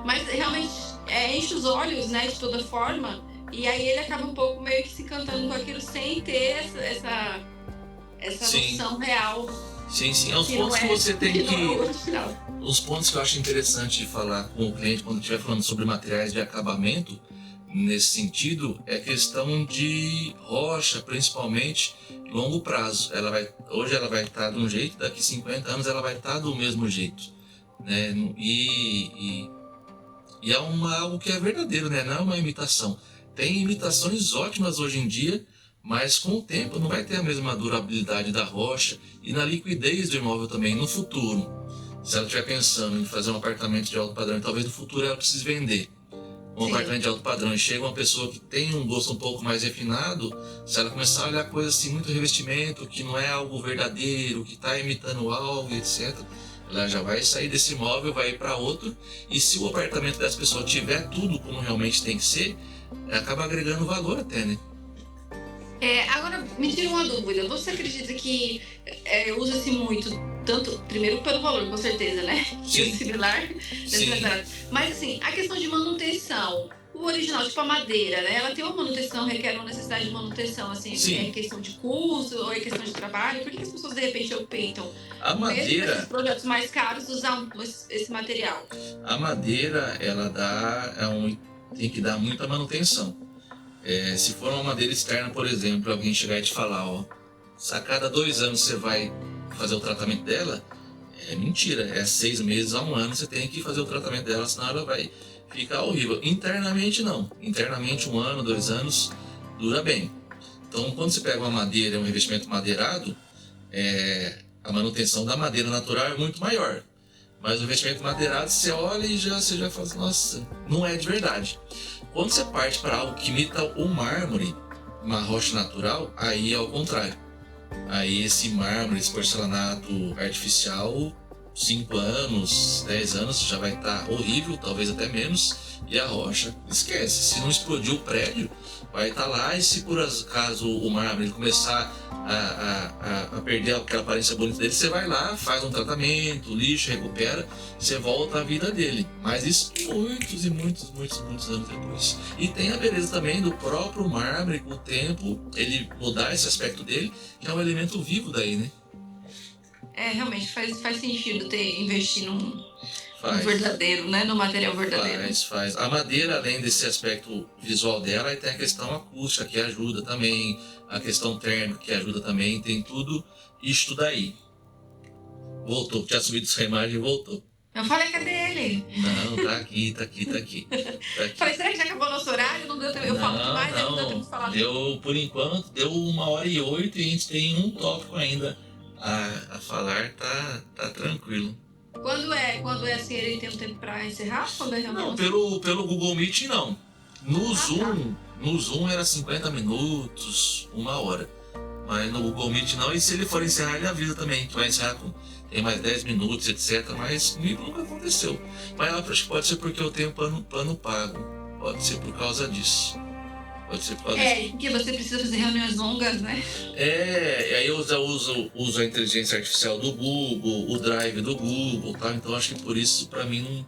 Mas realmente enche os olhos, né, de toda forma, e aí ele acaba um pouco meio que se encantando com aquilo sem ter essa Sim. noção real. Sim, os Que pontos não que você tem que não é que. o original. Os pontos que eu acho interessante de falar com o cliente quando estiver falando sobre materiais de acabamento, nesse sentido, é questão de rocha, principalmente longo prazo. Hoje ela vai estar de um jeito, daqui 50 anos ela vai estar do mesmo jeito, né? E é algo que é verdadeiro, né? Não é uma imitação. Tem imitações ótimas hoje em dia, mas com o tempo não vai ter a mesma durabilidade da rocha e na liquidez do imóvel também no futuro. Se ela estiver pensando em fazer um apartamento de alto padrão, e talvez no futuro ela precise vender um Sim. apartamento de alto padrão e chega uma pessoa que tem um gosto um pouco mais refinado, se ela começar a olhar coisas assim, muito revestimento, que não é algo verdadeiro, que está imitando algo, etc., ela já vai sair desse imóvel, vai ir para outro, e se o apartamento dessa pessoa tiver tudo como realmente tem que ser, acaba agregando valor até, né? Agora, me tira uma dúvida. Você acredita que usa-se muito, tanto, primeiro pelo valor, com certeza, né? Que Sim. o similar, Sim. mas assim, a questão de manutenção. O original, tipo a madeira, né? Ela tem uma manutenção, requer uma necessidade de manutenção, assim, Sim. é questão de custo ou é questão de trabalho? Por que as pessoas de repente optam, A mesmo madeira, nesses projetos mais caros, usar esse material? a madeira, ela tem que dar muita manutenção. Se for uma madeira externa, por exemplo, alguém chegar e te falar, ó, a cada 2 anos você vai fazer o tratamento dela, é mentira, 6 meses a 1 ano você tem que fazer o tratamento dela, senão ela vai ficar horrível. Internamente não, internamente 1 ano, 2 anos, dura bem. Então quando você pega uma madeira, um revestimento madeirado, a manutenção da madeira natural é muito maior. Mas o revestimento madeirado, você olha e você já fala, nossa, não é de verdade. Quando você parte para algo que imita o mármore, uma rocha natural, aí é ao contrário. Aí esse mármore, esse porcelanato artificial, 5 anos, 10 anos, já vai estar horrível, talvez até menos. E a rocha, esquece, se não explodir o prédio, vai estar lá, e se por acaso o mármore começar a perder aquela aparência bonita dele, você vai lá, faz um tratamento, lixa, recupera, você volta à vida dele. Mas isso muitos e muitos anos depois. E tem a beleza também do próprio mármore, com o tempo, ele mudar esse aspecto dele, que é um elemento vivo daí, né? Realmente faz sentido investir num Faz. verdadeiro, né? No material verdadeiro. Faz. A madeira, além desse aspecto visual dela, tem a questão acústica, que ajuda também, a questão térmica, que ajuda também, tem tudo isto daí. Voltou, tinha subido sua imagem e voltou. Eu falei, cadê ele? Não, tá aqui. Falei, será que já acabou o nosso horário? Não deu tempo, eu falo demais, aí não deu tempo de falar. Por enquanto, deu 1h08 e a gente tem um tópico ainda a falar, tá tranquilo. Quando é assim, ele tem um tempo pra encerrar? Quando é Não, pelo Google Meet não. No Zoom era 50 minutos, 1h. Mas no Google Meet não, e se ele for encerrar, ele avisa também, que vai encerrar tem mais 10 minutos, etc. Mas comigo nunca aconteceu. Mas eu acho que pode ser porque eu tenho plano pago. Pode ser por causa disso. Porque você precisa fazer reuniões longas, né? Aí eu já uso a inteligência artificial do Google, o Drive do Google, tá? Então acho que por isso, pra mim,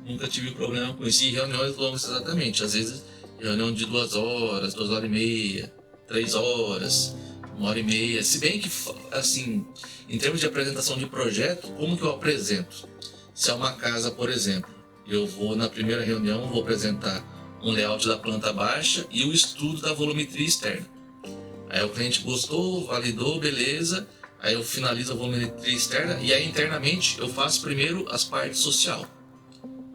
nunca tive problema com isso. E reuniões longas, exatamente. Às vezes, reunião de 2 horas, 2h30, 3 horas, 1h30. Se bem que, assim, em termos de apresentação de projeto, como que eu apresento? Se é uma casa, por exemplo, eu vou na primeira reunião, vou apresentar um layout da planta baixa e o estudo da volumetria externa. Aí o cliente gostou, validou, beleza. Aí eu finalizo a volumetria externa e aí internamente eu faço primeiro as partes social.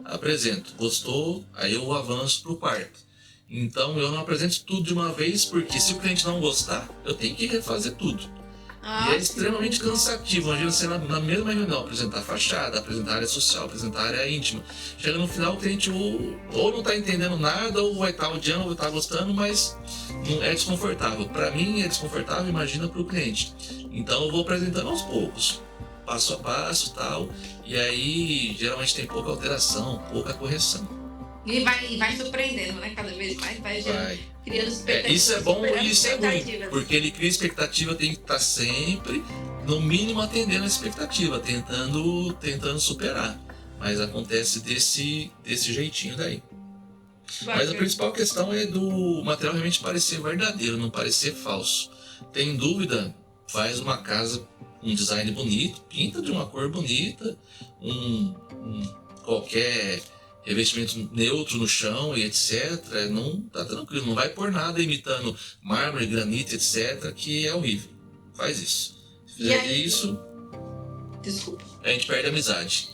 Apresento, gostou, aí eu avanço para o quarto. Então eu não apresento tudo de uma vez, porque se o cliente não gostar, eu tenho que refazer tudo. E é extremamente cansativo. Imagina você na mesma reunião apresentar a fachada, apresentar a área social, apresentar a área íntima. Chega no final o cliente ou não está entendendo nada, ou vai estar odiando, ou vai estar gostando, mas não é desconfortável. Para mim é desconfortável, imagina para o cliente. Então eu vou apresentando aos poucos, passo a passo e tal. E aí geralmente tem pouca alteração, pouca correção. E vai surpreendendo, né? Cada vez mais vai criando expectativas. Isso é bom e isso é ruim, porque ele cria expectativa, tem que estar sempre, no mínimo, atendendo a expectativa, tentando superar. Mas acontece desse jeitinho daí. Mas a principal questão é do material realmente parecer verdadeiro, não parecer falso. Tem dúvida? Faz uma casa, um design bonito, pinta de uma cor bonita, qualquer revestimento neutro no chão e etc. Não tá tranquilo, não vai pôr nada imitando mármore, granito, etc. Que é horrível. Faz isso. Se fizer isso, desculpa, a gente perde a amizade.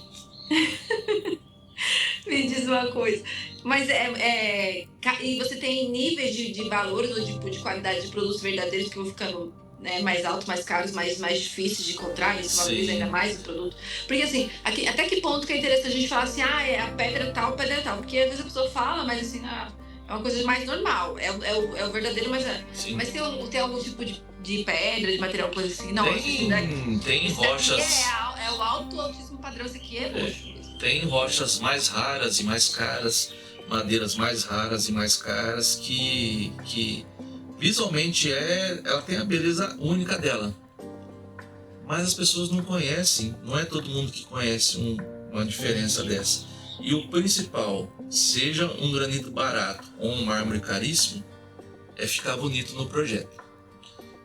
Me diz uma coisa, mas e você tem níveis de valores ou de qualidade de produtos verdadeiros que vão ficando, né, mais altos, mais caros, mais difíceis de encontrar, isso valoriza ainda mais o produto. Porque assim, até que ponto que é interessante a gente falar assim, é a pedra tal, porque às vezes a pessoa fala, mas assim, é uma coisa mais normal, é o verdadeiro, mas tem algum tipo de pedra, de material, coisa assim, não? Tem rochas. É o altíssimo padrão, isso aqui é luxo. Tem rochas mais raras e mais caras, madeiras mais raras e mais caras que visualmente ela tem a beleza única dela. Mas as pessoas não conhecem, não é todo mundo que conhece uma diferença dessa. E o principal, seja um granito barato ou um mármore caríssimo, é ficar bonito no projeto.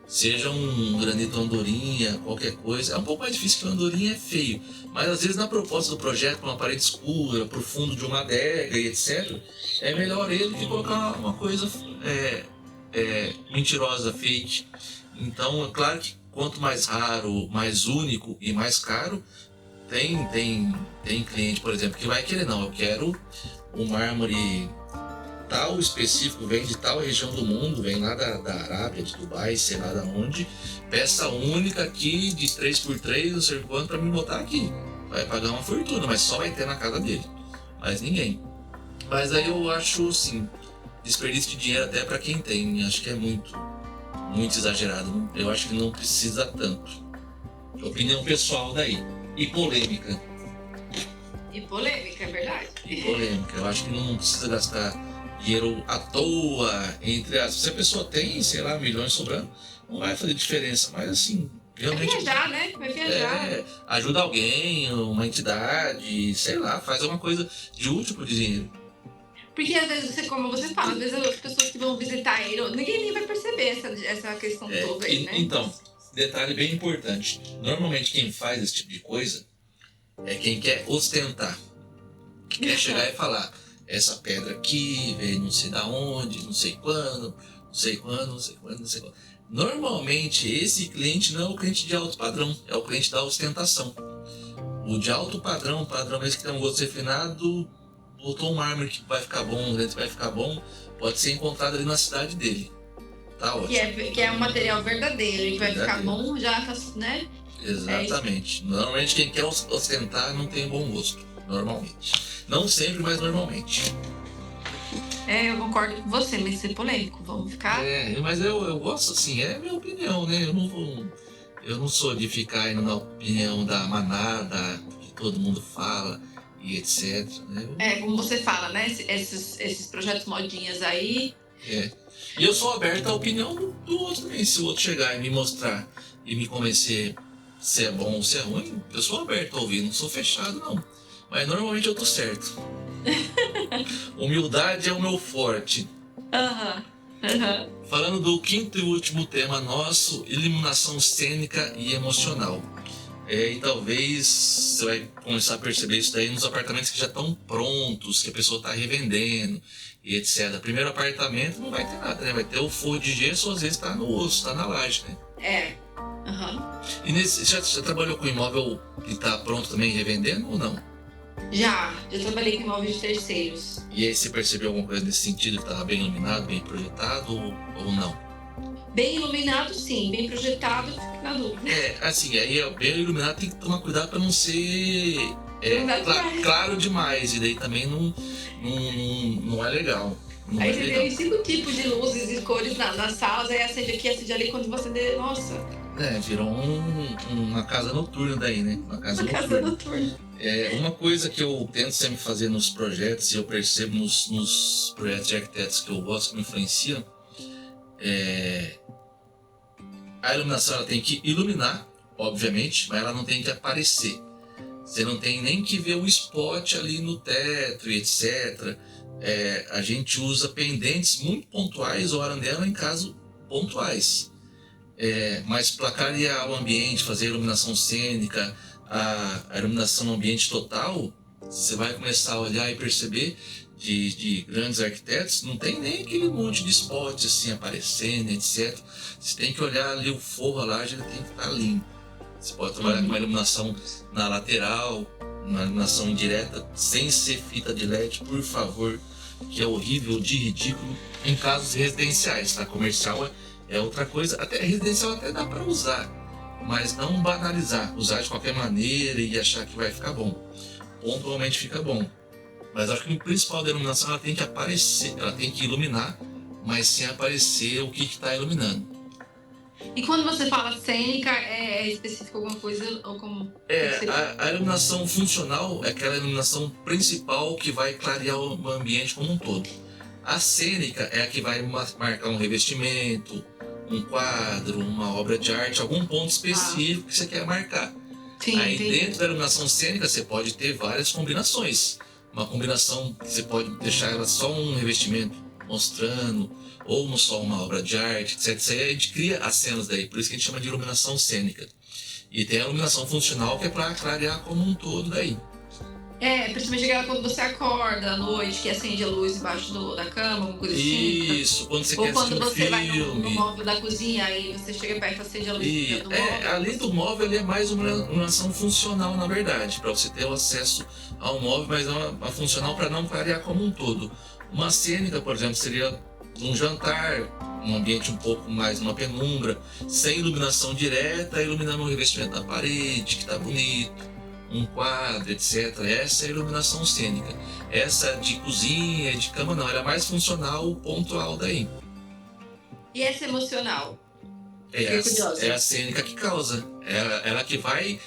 Seja um granito andorinha, qualquer coisa. É um pouco mais difícil que o andorinha é feio, mas às vezes na proposta do projeto, com uma parede escura, pro fundo de uma adega e etc., é melhor ele que colocar uma coisa mentirosa, fake. Então é claro que quanto mais raro, mais único e mais caro, tem cliente, por exemplo, que vai querer, não, eu quero um mármore tal específico, vem de tal região do mundo, vem lá da Arábia, de Dubai, sei lá de onde, peça única aqui de 3x3, não sei quanto, pra me botar aqui. Vai pagar uma fortuna, mas só vai ter na casa dele, mas ninguém. Mas aí eu acho, assim, desperdício de dinheiro até pra quem tem, acho que é muito exagerado, eu acho que não precisa tanto. Opinião pessoal daí. E polêmica. É verdade. E polêmica, eu acho que não precisa gastar dinheiro à toa, se a pessoa tem, sei lá, milhões sobrando, não vai fazer diferença, mas assim, realmente... Vai viajar, né? Vai viajar. Ajuda alguém, uma entidade, sei lá, faz alguma coisa de útil pro dinheiro. Porque às vezes, como você fala, às vezes as pessoas que vão visitar ele, ninguém nem vai perceber essa questão toda aí, né? Então, detalhe bem importante, normalmente quem faz esse tipo de coisa é quem quer ostentar, que quer chegar e falar, essa pedra aqui veio não sei da onde, não sei quando. Normalmente esse cliente não é o cliente de alto padrão, é o cliente da ostentação. O de alto padrão, o padrão esse que tem um gosto refinado, botou um mármore que vai ficar bom, um granito que vai ficar bom, pode ser encontrado ali na cidade dele. Tá ótimo. Que é um material verdadeiro, que vai ficar bom, já tá, né? Exatamente. Normalmente quem quer ostentar não tem bom gosto, normalmente. Não sempre, mas normalmente. Eu concordo com você, mas ser polêmico, vamos ficar... Mas eu gosto assim, é a minha opinião, né? Eu não sou de ficar indo na opinião da manada, que todo mundo fala e etc. Né? Como você fala, né? Esses projetos modinhas aí... E eu sou aberto à opinião do outro também. Se o outro chegar e me mostrar e me convencer se é bom ou se é ruim, eu sou aberto a ouvir, não sou fechado não. Mas normalmente eu tô certo. Humildade é o meu forte. Falando do quinto e último tema nosso, iluminação cênica e emocional. E talvez você vai começar a perceber isso daí nos apartamentos que já estão prontos, que a pessoa está revendendo e etc. Primeiro apartamento não vai ter nada, né? Vai ter o forro de gesso, às vezes está no osso, está na laje, né? E já trabalhou com imóvel que está pronto também revendendo ou não? Já trabalhei com imóveis de terceiros. E aí você percebeu alguma coisa nesse sentido, que estava bem iluminado, bem projetado ou não? Bem iluminado, sim. Bem projetado, fica na dúvida. Assim, aí bem iluminado tem que tomar cuidado para não ser Não dá demais. claro demais, e daí também não é legal. Não Aí é você legal. tem 5 tipos de luzes e cores nas salas, aí acende aqui, acende ali, quando você acender, nossa, Virou uma casa noturna daí, né? Uma casa uma casa noturna. noturna. Uma coisa que eu tento sempre fazer nos projetos, e eu percebo nos projetos de arquitetos que eu gosto, que me influenciam, a iluminação ela tem que iluminar, obviamente, mas ela não tem que aparecer. Você não tem nem que ver o spot ali no teto e etc. A gente usa pendentes muito pontuais ou arandela em casos pontuais. Mas para clarear o ambiente, fazer a iluminação cênica, a iluminação ambiente total, você vai começar a olhar e perceber de grandes arquitetos, não tem nem aquele monte de spots assim aparecendo, etc. Você tem que olhar ali o forro, a laje, ele tem que estar limpo. Você pode trabalhar com uma iluminação na lateral, uma iluminação indireta, sem ser fita de LED, por favor, que é horrível, de ridículo, em casos residenciais, tá? Comercial é outra coisa, até residencial até dá para usar, mas não banalizar, usar de qualquer maneira e achar que vai ficar bom. Pontualmente fica bom, mas acho que o principal da iluminação ela tem que aparecer, ela tem que iluminar, mas sem aparecer o que está iluminando. E quando você fala cênica, é específico alguma coisa ou como? A iluminação funcional é aquela iluminação principal que vai clarear o ambiente como um todo. A cênica é a que vai marcar um revestimento, um quadro, uma obra de arte, algum ponto específico que você quer marcar. Sim, aí entendi. Dentro da iluminação cênica você pode ter várias combinações. Uma combinação que você pode deixar ela só um revestimento mostrando, ou só uma obra de arte, etc. Isso aí a gente cria as cenas daí, por isso que a gente chama de iluminação cênica. E tem a iluminação funcional que é para clarear como um todo daí. Principalmente aquela quando você acorda à noite, que acende a luz embaixo da cama, alguma coisa assim. Isso, quando você Ou quer quando assistir um você vai no filme. móvel da cozinha, aí você chega perto e acende a luz do móvel. Além do móvel, ele é mais uma iluminação funcional, na verdade, para você ter o acesso ao móvel, mas é uma funcional para não clarear como um todo. Uma cênica, por exemplo, seria um jantar, um ambiente um pouco mais numa penumbra, sem iluminação direta, iluminando o revestimento da parede, que está bonito, um quadro, etc. Essa é a iluminação cênica. Essa de cozinha, de cama, não, ela é mais funcional, pontual daí. E essa emocional? É a cênica que causa. Ela que vai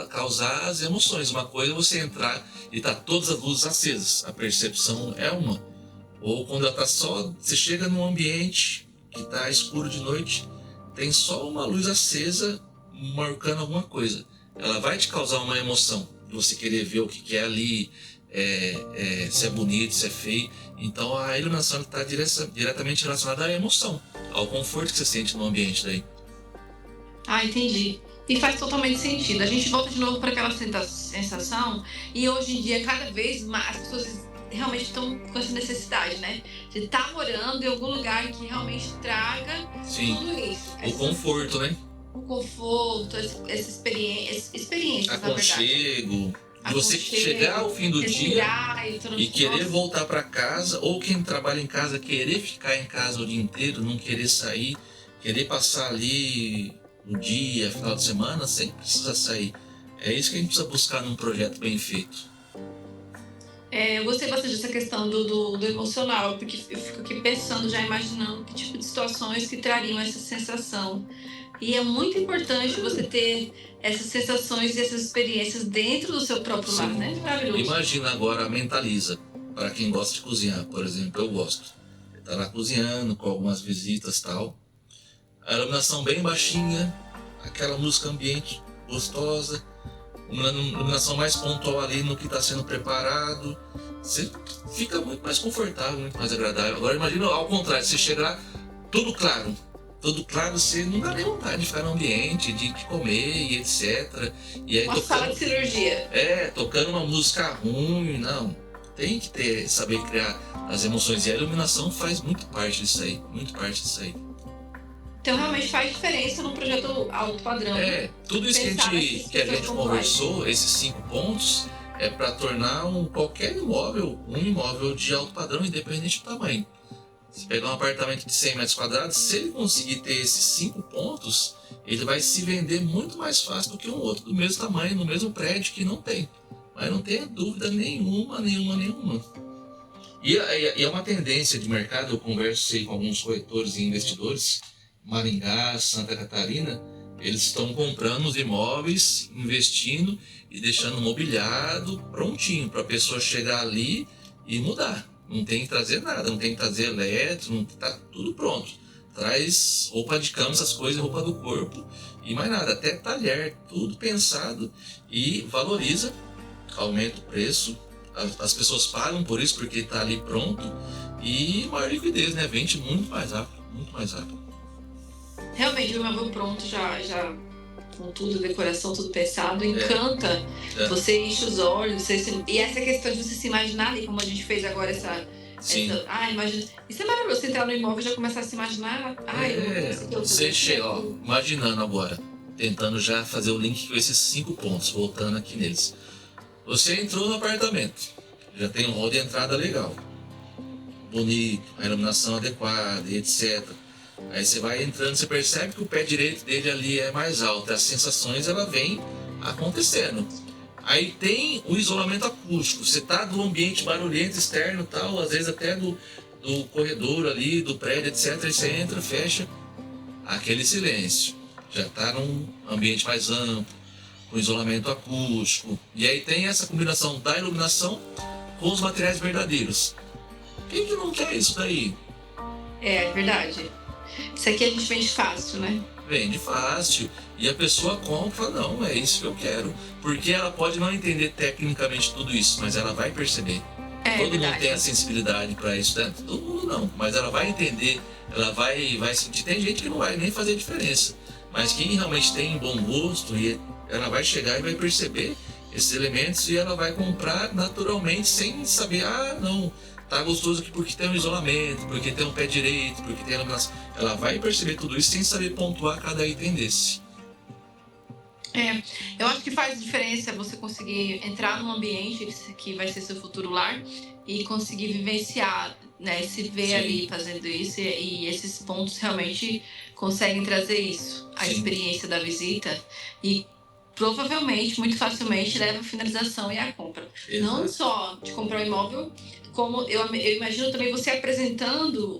causar as emoções. Uma coisa é você entrar e tá todas as luzes acesas. A percepção é uma. Ou quando ela tá só, você chega num ambiente que tá escuro de noite, tem só uma luz acesa marcando alguma coisa. Ela vai te causar uma emoção de você querer ver o que é ali, se é bonito, se é feio. Então a iluminação está diretamente relacionada à emoção, ao conforto que você sente no ambiente daí. Entendi. E faz totalmente sentido. A gente volta de novo para aquela sensação, e hoje em dia cada vez mais as pessoas realmente estão com essa necessidade, né? De estar morando em algum lugar que realmente traga tudo isso. O conforto, né? O conforto, essa experiência, aconchego. De você chegar ao fim do dia e querer voltar para casa, ou quem trabalha em casa querer ficar em casa o dia inteiro, não querer sair, querer passar ali o dia, final de semana, sem precisar sair. É isso que a gente precisa buscar num projeto bem feito. Eu gostei bastante dessa questão do emocional, porque eu fico aqui pensando, já imaginando que tipo de situações que trariam essa sensação. E é muito importante você ter essas sensações e essas experiências dentro do seu próprio lar, né? Maravilhoso. Imagina agora, mentaliza. Para quem gosta de cozinhar, por exemplo, eu gosto. Tá lá cozinhando, com algumas visitas e tal. A iluminação bem baixinha, aquela música ambiente gostosa, uma iluminação mais pontual ali no que está sendo preparado. Você fica muito mais confortável, muito mais agradável. Agora imagina ao contrário, você chega lá, tudo claro, você não dá nem vontade de ficar no ambiente, de comer e etc. E aí, uma sala de cirurgia. Tocando uma música ruim, não. Tem que saber criar as emoções. E a iluminação faz muito parte disso aí, Então realmente faz diferença num projeto alto padrão. Tudo isso que a gente conversou, esses 5 pontos, é para tornar qualquer imóvel um imóvel de alto padrão, independente do tamanho. Se pegar um apartamento de 100 metros quadrados, se ele conseguir ter esses 5 pontos, ele vai se vender muito mais fácil do que um outro do mesmo tamanho, no mesmo prédio que não tem. Mas não tenha dúvida nenhuma. E é uma tendência de mercado, eu conversei com alguns corretores e investidores, Maringá, Santa Catarina, eles estão comprando os imóveis, investindo e deixando mobiliado, prontinho, para a pessoa chegar ali e mudar. Não tem que trazer nada, não tem que trazer elétrico, não tá tudo pronto. Traz roupa de cama, essas coisas, roupa do corpo e mais nada, até talher, tudo pensado e valoriza, aumenta o preço, as pessoas pagam por isso porque está ali pronto e maior liquidez, né? Vende muito mais rápido, muito mais rápido. Realmente, o imóvel pronto já com tudo, decoração, tudo pensado, encanta. Você enche os olhos, e essa questão de você se imaginar ali, como a gente fez agora imagina. Isso é maravilhoso, você entrar no imóvel e já começar a se imaginar. Você chega, imaginando agora, tentando já fazer o link com esses 5 pontos, voltando aqui neles. Você entrou no apartamento, já tem um hall de entrada legal, bonito, a iluminação adequada, etc. Aí você vai entrando, você percebe que o pé direito dele ali é mais alto, as sensações ela vem acontecendo. Aí tem o isolamento acústico, você tá do ambiente barulhento externo tal, às vezes até do corredor ali, do prédio, etc. Aí você entra, fecha, aquele silêncio, já tá num ambiente mais amplo, com isolamento acústico. E aí tem essa combinação da iluminação com os materiais verdadeiros. Quem que não quer isso daí? É verdade. Isso aqui a gente vende fácil, né? Vende fácil. E a pessoa compra, não, é isso que eu quero. Porque ela pode não entender tecnicamente tudo isso, mas ela vai perceber. Todo mundo tem a sensibilidade para isso, né? Todo mundo não, mas ela vai entender, ela vai sentir. Tem gente que não vai nem fazer diferença, mas quem realmente tem bom gosto, e ela vai chegar e vai perceber esses elementos e ela vai comprar naturalmente, sem saber, não, tá gostoso aqui porque tem um isolamento, porque tem um pé direito, porque tem iluminação. Ela vai perceber tudo isso sem saber pontuar cada item desse. Eu acho que faz diferença você conseguir entrar num ambiente que vai ser seu futuro lar e conseguir vivenciar, né? Se ver ali fazendo isso, e esses pontos realmente conseguem trazer isso, a experiência da visita, e provavelmente, muito facilmente, leva a finalização e a compra. Exato. Não só de comprar um imóvel, como eu imagino também você apresentando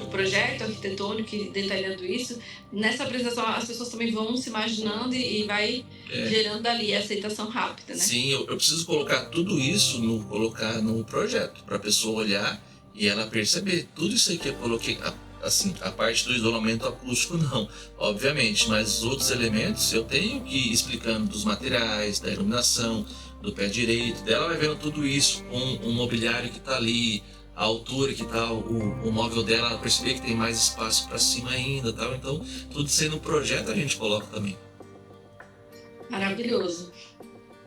o projeto arquitetônico e detalhando isso. Nessa apresentação, as pessoas também vão se imaginando e vai gerando ali a aceitação rápida, né? Sim, eu preciso colocar tudo isso colocar no projeto, para a pessoa olhar e ela perceber. Tudo isso aí que eu coloquei, assim, a parte do isolamento acústico não, obviamente, mas os outros elementos eu tenho que ir explicando dos materiais, da iluminação, do pé direito, dela vai vendo tudo isso com o mobiliário que está ali, a altura que tá o móvel dela, ela perceber que tem mais espaço para cima ainda, tal. Então tudo isso aí no projeto a gente coloca também. Maravilhoso.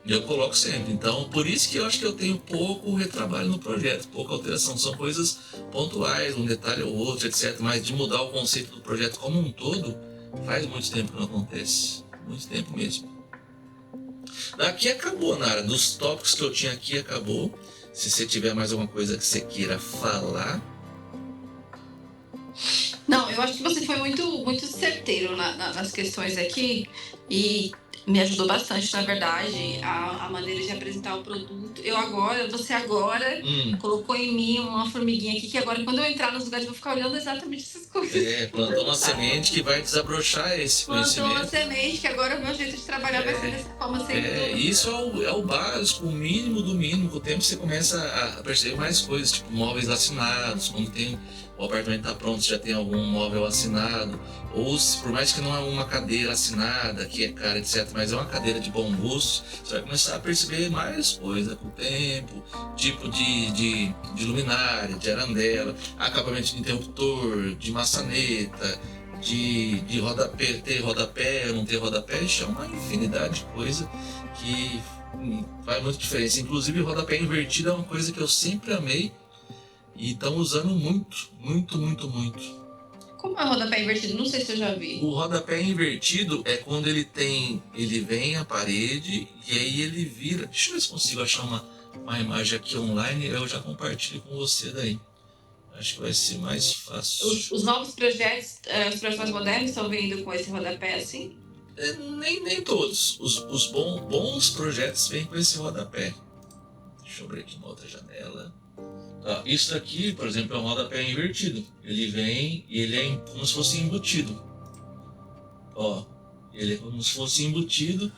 Eu coloco sempre. Então por isso que eu acho que eu tenho pouco retrabalho no projeto, pouca alteração. São coisas pontuais, um detalhe ou outro, etc. Mas de mudar o conceito do projeto como um todo, faz muito tempo que não acontece. Muito tempo mesmo. Daqui acabou, Nara. Dos tópicos que eu tinha aqui, acabou. Se você tiver mais alguma coisa que você queira falar. Não, eu acho que você foi muito certeiro nas questões aqui e me ajudou bastante, na verdade, a maneira de apresentar o produto. Você agora colocou em mim uma formiguinha aqui, que agora quando eu entrar nos lugares eu vou ficar olhando exatamente essas coisas. Plantou uma semente que vai desabrochar esse conhecimento. Plantou uma semente que agora o meu jeito de trabalhar vai ser dessa forma sempre. Isso é o básico, o mínimo do mínimo. Com o tempo você começa a perceber mais coisas, tipo móveis assinados, quando o apartamento está pronto, já tem algum móvel assinado, ou por mais que não é uma cadeira assinada, que é cara, etc., mas é uma cadeira de bom gosto, você vai começar a perceber mais coisas com o tempo, tipo de luminária, de arandela, acabamento de interruptor, de maçaneta, de rodapé, ter rodapé ou não ter rodapé, isso é uma infinidade de coisa que faz muita diferença. Inclusive rodapé invertido é uma coisa que eu sempre amei, e estão usando muito. Como é o rodapé invertido? Não sei se eu já vi. O rodapé invertido é quando ele vem à parede e aí ele vira. Deixa eu ver se consigo achar uma imagem aqui online, eu já compartilho com você daí. Acho que vai ser mais fácil. Os novos projetos, os projetos mais modernos estão vindo com esse rodapé assim? Nem todos. Os bons projetos vêm com esse rodapé. Deixa eu abrir aqui uma outra janela. Isso aqui, por exemplo, é um rodapé invertido. Ele vem e ele é como se fosse embutido. Ó, ele é como se fosse embutido.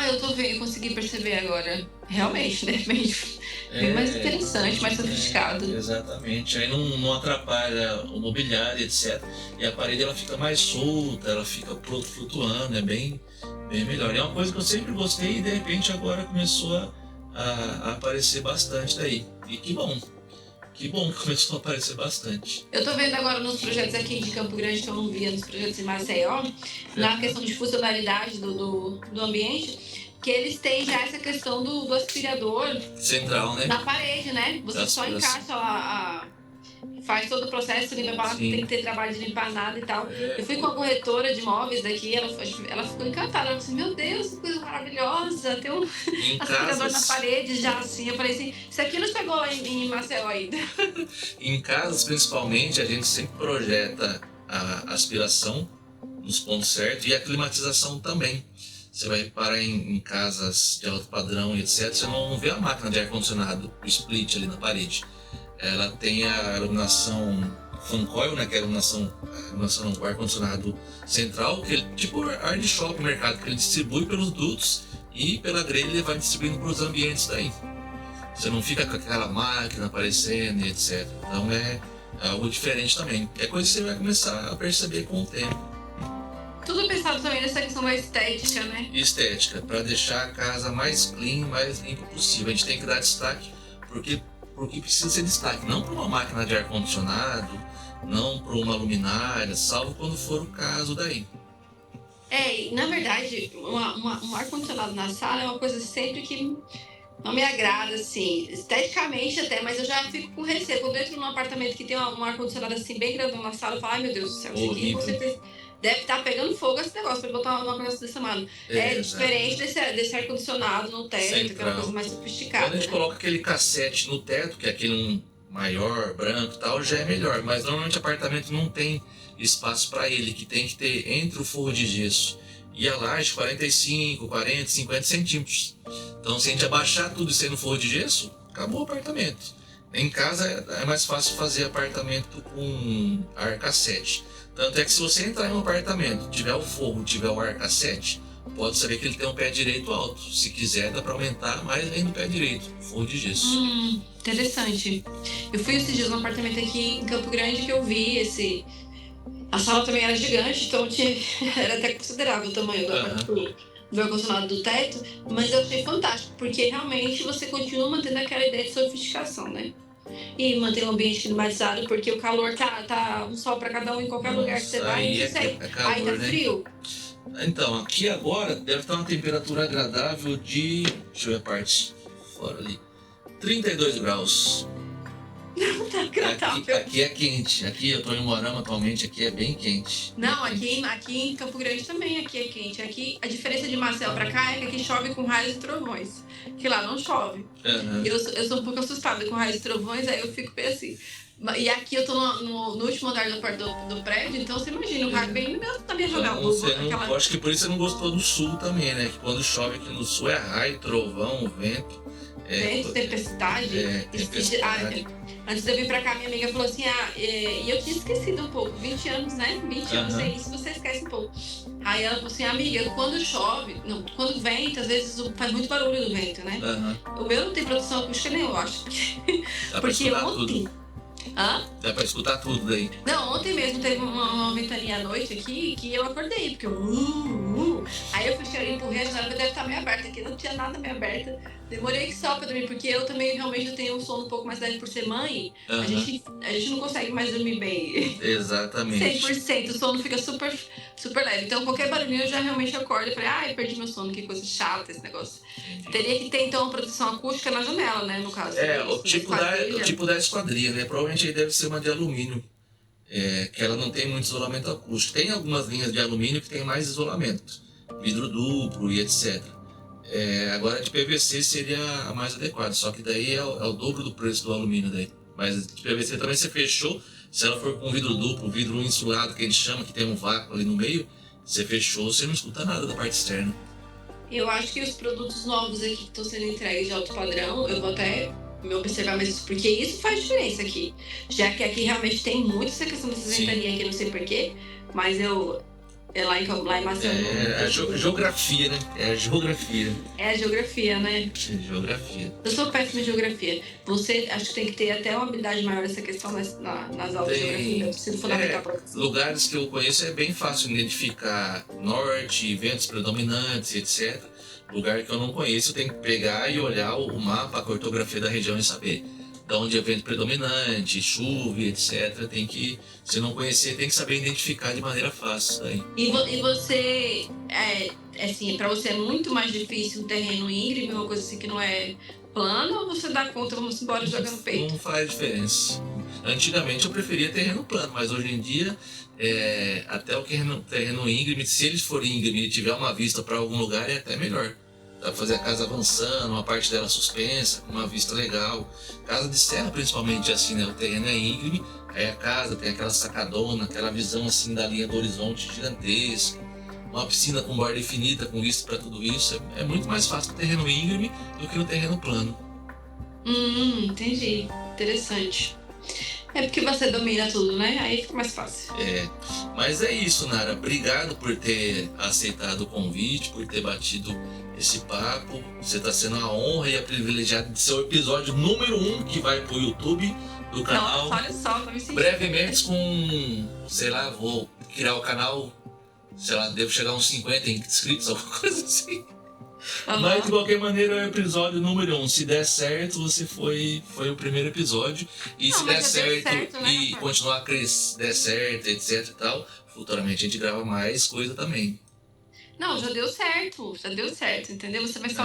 Eu tô vendo, eu consegui perceber agora. Realmente, né? Bem mais interessante, mais sofisticado. Exatamente. Aí não atrapalha o mobiliário, etc. E a parede ela fica mais solta, ela fica flutuando, é bem melhor. E é uma coisa que eu sempre gostei e de repente agora começou a aparecer bastante daí. E que bom que começou a aparecer bastante. Eu tô vendo agora nos projetos aqui de Campo Grande, que eu não via nos projetos em Maceió, na questão de funcionalidade do ambiente, que eles têm já essa questão do aspirador central, né? Na parede, né? Você só encaixa lá, faz todo o processo, limpa a palavra, não tem que ter trabalho de limpar nada e tal. Eu fui com a corretora de imóveis daqui, ela ficou encantada. Ela falou assim, meu Deus, que coisa maravilhosa, tem um aspirador na parede já assim. Eu falei assim, isso aqui não chegou lá em Maceió ainda. Em casas, principalmente, a gente sempre projeta a aspiração nos pontos certos e a climatização também. Você vai reparar em casas de alto padrão e etc, você não vê a máquina de ar-condicionado, o split ali na parede. Ela tem a iluminação fan coil, né, que é a iluminação do ar-condicionado central, que é tipo ar de shopping, mercado, que ele distribui pelos dutos e pela grelha ele vai distribuindo para os ambientes daí. Você não fica com aquela máquina aparecendo e etc. Então é algo diferente também. É coisa que você vai começar a perceber com o tempo. Tudo pensado também nessa questão da estética, né? Estética, para deixar a casa mais clean, mais limpa possível. A gente tem que dar destaque porque precisa ser destaque, não para uma máquina de ar-condicionado, não para uma luminária, salvo quando for o caso daí. Na verdade, um ar-condicionado na sala é uma coisa sempre que não me agrada, assim, esteticamente até, mas eu já fico com receio. Quando eu entro num apartamento que tem um ar-condicionado assim, bem grandão na sala, eu falo, ai meu Deus do céu, isso aqui com certeza deve estar pegando fogo esse negócio pra botar uma coisa dessa mano. É diferente desse ar-condicionado no teto, que é uma coisa mais sofisticada. Quando a gente coloca aquele cassete no teto, que é aquele maior, branco e tal, já é melhor. Mas normalmente o apartamento não tem espaço para ele, que tem que ter entre o forro de gesso e a laje 45, 40, 50 centímetros. Então se a gente abaixar tudo isso aí no forro de gesso, acabou o apartamento. Em casa é mais fácil fazer apartamento com ar cassete. Tanto é que se você entrar em um apartamento, tiver o forro, tiver o ar cassete, pode saber que ele tem um pé direito alto. Se quiser, dá para aumentar mais ainda o pé direito, forro de gesso. Interessante. Eu fui esses dias num apartamento aqui em Campo Grande que eu vi esse... A sala também era gigante, então era até considerável o tamanho do ar-condicionado do teto, mas eu achei fantástico, porque realmente você continua mantendo aquela ideia de sofisticação, né? E manter o ambiente climatizado, porque o calor tá um sol para cada um em qualquer lugar que você vai, aí calor, aí tá frio. Então, aqui agora deve estar uma temperatura agradável de... Deixa eu ver a parte fora ali. 32 graus. Não tá agradável. Aqui é quente. Aqui eu tô em Moarama atualmente, aqui é bem quente. Não, aqui em Campo Grande também aqui é quente. Aqui a diferença de Maceió pra cá é que aqui chove com raios e trovões. Que lá não chove. Eu sou um pouco assustada com raios e trovões, aí eu fico bem assim. E aqui eu tô no último andar do prédio, então você imagina o raio bem na minha janela. Eu acho que por isso você não gostou do sul também, né? Que quando chove aqui no sul é raio, trovão, vento. Vento, tempestade. Antes de eu vir pra cá, minha amiga falou assim, e eu tinha esquecido um pouco, 20 anos, né? 20 anos é isso, você esquece um pouco. Aí ela falou assim, amiga, quando chove, quando venta, às vezes faz muito barulho do vento, né? O meu não tem proteção acústica nenhuma, eu acho. Dá pra escutar tudo. Dá pra escutar tudo daí. Não, ontem mesmo teve uma ventania à noite aqui que eu acordei, porque Aí eu fechei, empurrei a janela, deve estar meio aberta aqui, não tinha nada meio aberta. Demorei que só pra dormir, porque eu também realmente tenho um sono um pouco mais leve por ser mãe. A gente não consegue mais dormir bem. Exatamente. 100%, o sono fica super, super leve. Então qualquer barulhinho eu já realmente acordo e falei, perdi meu sono, que coisa chata esse negócio. Teria que ter então uma proteção acústica na janela, né, no caso. O tipo da esquadrilha, né? Provavelmente aí deve ser uma de alumínio. Que ela não tem muito isolamento acústico. Tem algumas linhas de alumínio que tem mais isolamento. Vidro duplo e etc. Agora de PVC seria a mais adequada, só que daí é o dobro do preço do alumínio daí. Mas de PVC também você fechou, se ela for com vidro duplo, vidro insulado que a gente chama, que tem um vácuo ali no meio, você fechou, você não escuta nada da parte externa. Eu acho que os produtos novos aqui que estão sendo entregues de alto padrão, eu vou até me observar mais isso, porque isso faz diferença aqui. Já que aqui realmente tem muito essa questão dessa Sim. ventania aqui, não sei porquê, mas lá em Maceió. É a geografia, né? É a geografia. É a geografia, né? É geografia. Eu sou péssima em geografia. Você acho que tem que ter até uma habilidade maior nessa questão nas aulas de geografia. Deve ser fundamental para você. Lugares que eu conheço é bem fácil identificar norte, ventos predominantes, etc. Lugar que eu não conheço, eu tenho que pegar e olhar o mapa, a cartografia da região e saber de onde é vento predominante, chuva, etc. Se não conhecer, tem que saber identificar de maneira fácil isso daí. E você, assim, para você é muito mais difícil um terreno íngreme, uma coisa assim que não é plano, ou você dá conta, vamos embora jogando no peito? Não faz diferença. Antigamente eu preferia terreno plano, mas hoje em dia, até o terreno íngreme, se ele for íngreme e tiver uma vista para algum lugar, é até melhor. Dá pra fazer a casa avançando, uma parte dela suspensa, com uma vista legal. Casa de serra, principalmente, assim, né? O terreno é íngreme, aí a casa tem aquela sacadona, aquela visão, assim, da linha do horizonte gigantesca. Uma piscina com borda infinita, com vista para tudo isso. É muito mais fácil no terreno íngreme do que no terreno plano. Entendi. Interessante. É porque você domina tudo, né? Aí fica mais fácil. Mas é isso, Nara. Obrigado por ter aceitado o convite, por ter batido esse papo. Você está sendo a honra e a privilegiada de ser o episódio número 1 que vai pro YouTube do canal. Nossa, olha só, pra me sentir. Brevemente com, sei lá, vou criar o canal, sei lá, devo chegar a uns 50 inscritos, alguma coisa assim. Mas de qualquer maneira é o episódio número 1. Se der certo, você foi o primeiro episódio. E se der certo, né, e continuar a crescer, der certo, etc e tal, futuramente a gente grava mais coisa também. Não, já deu certo, entendeu? Você vai ser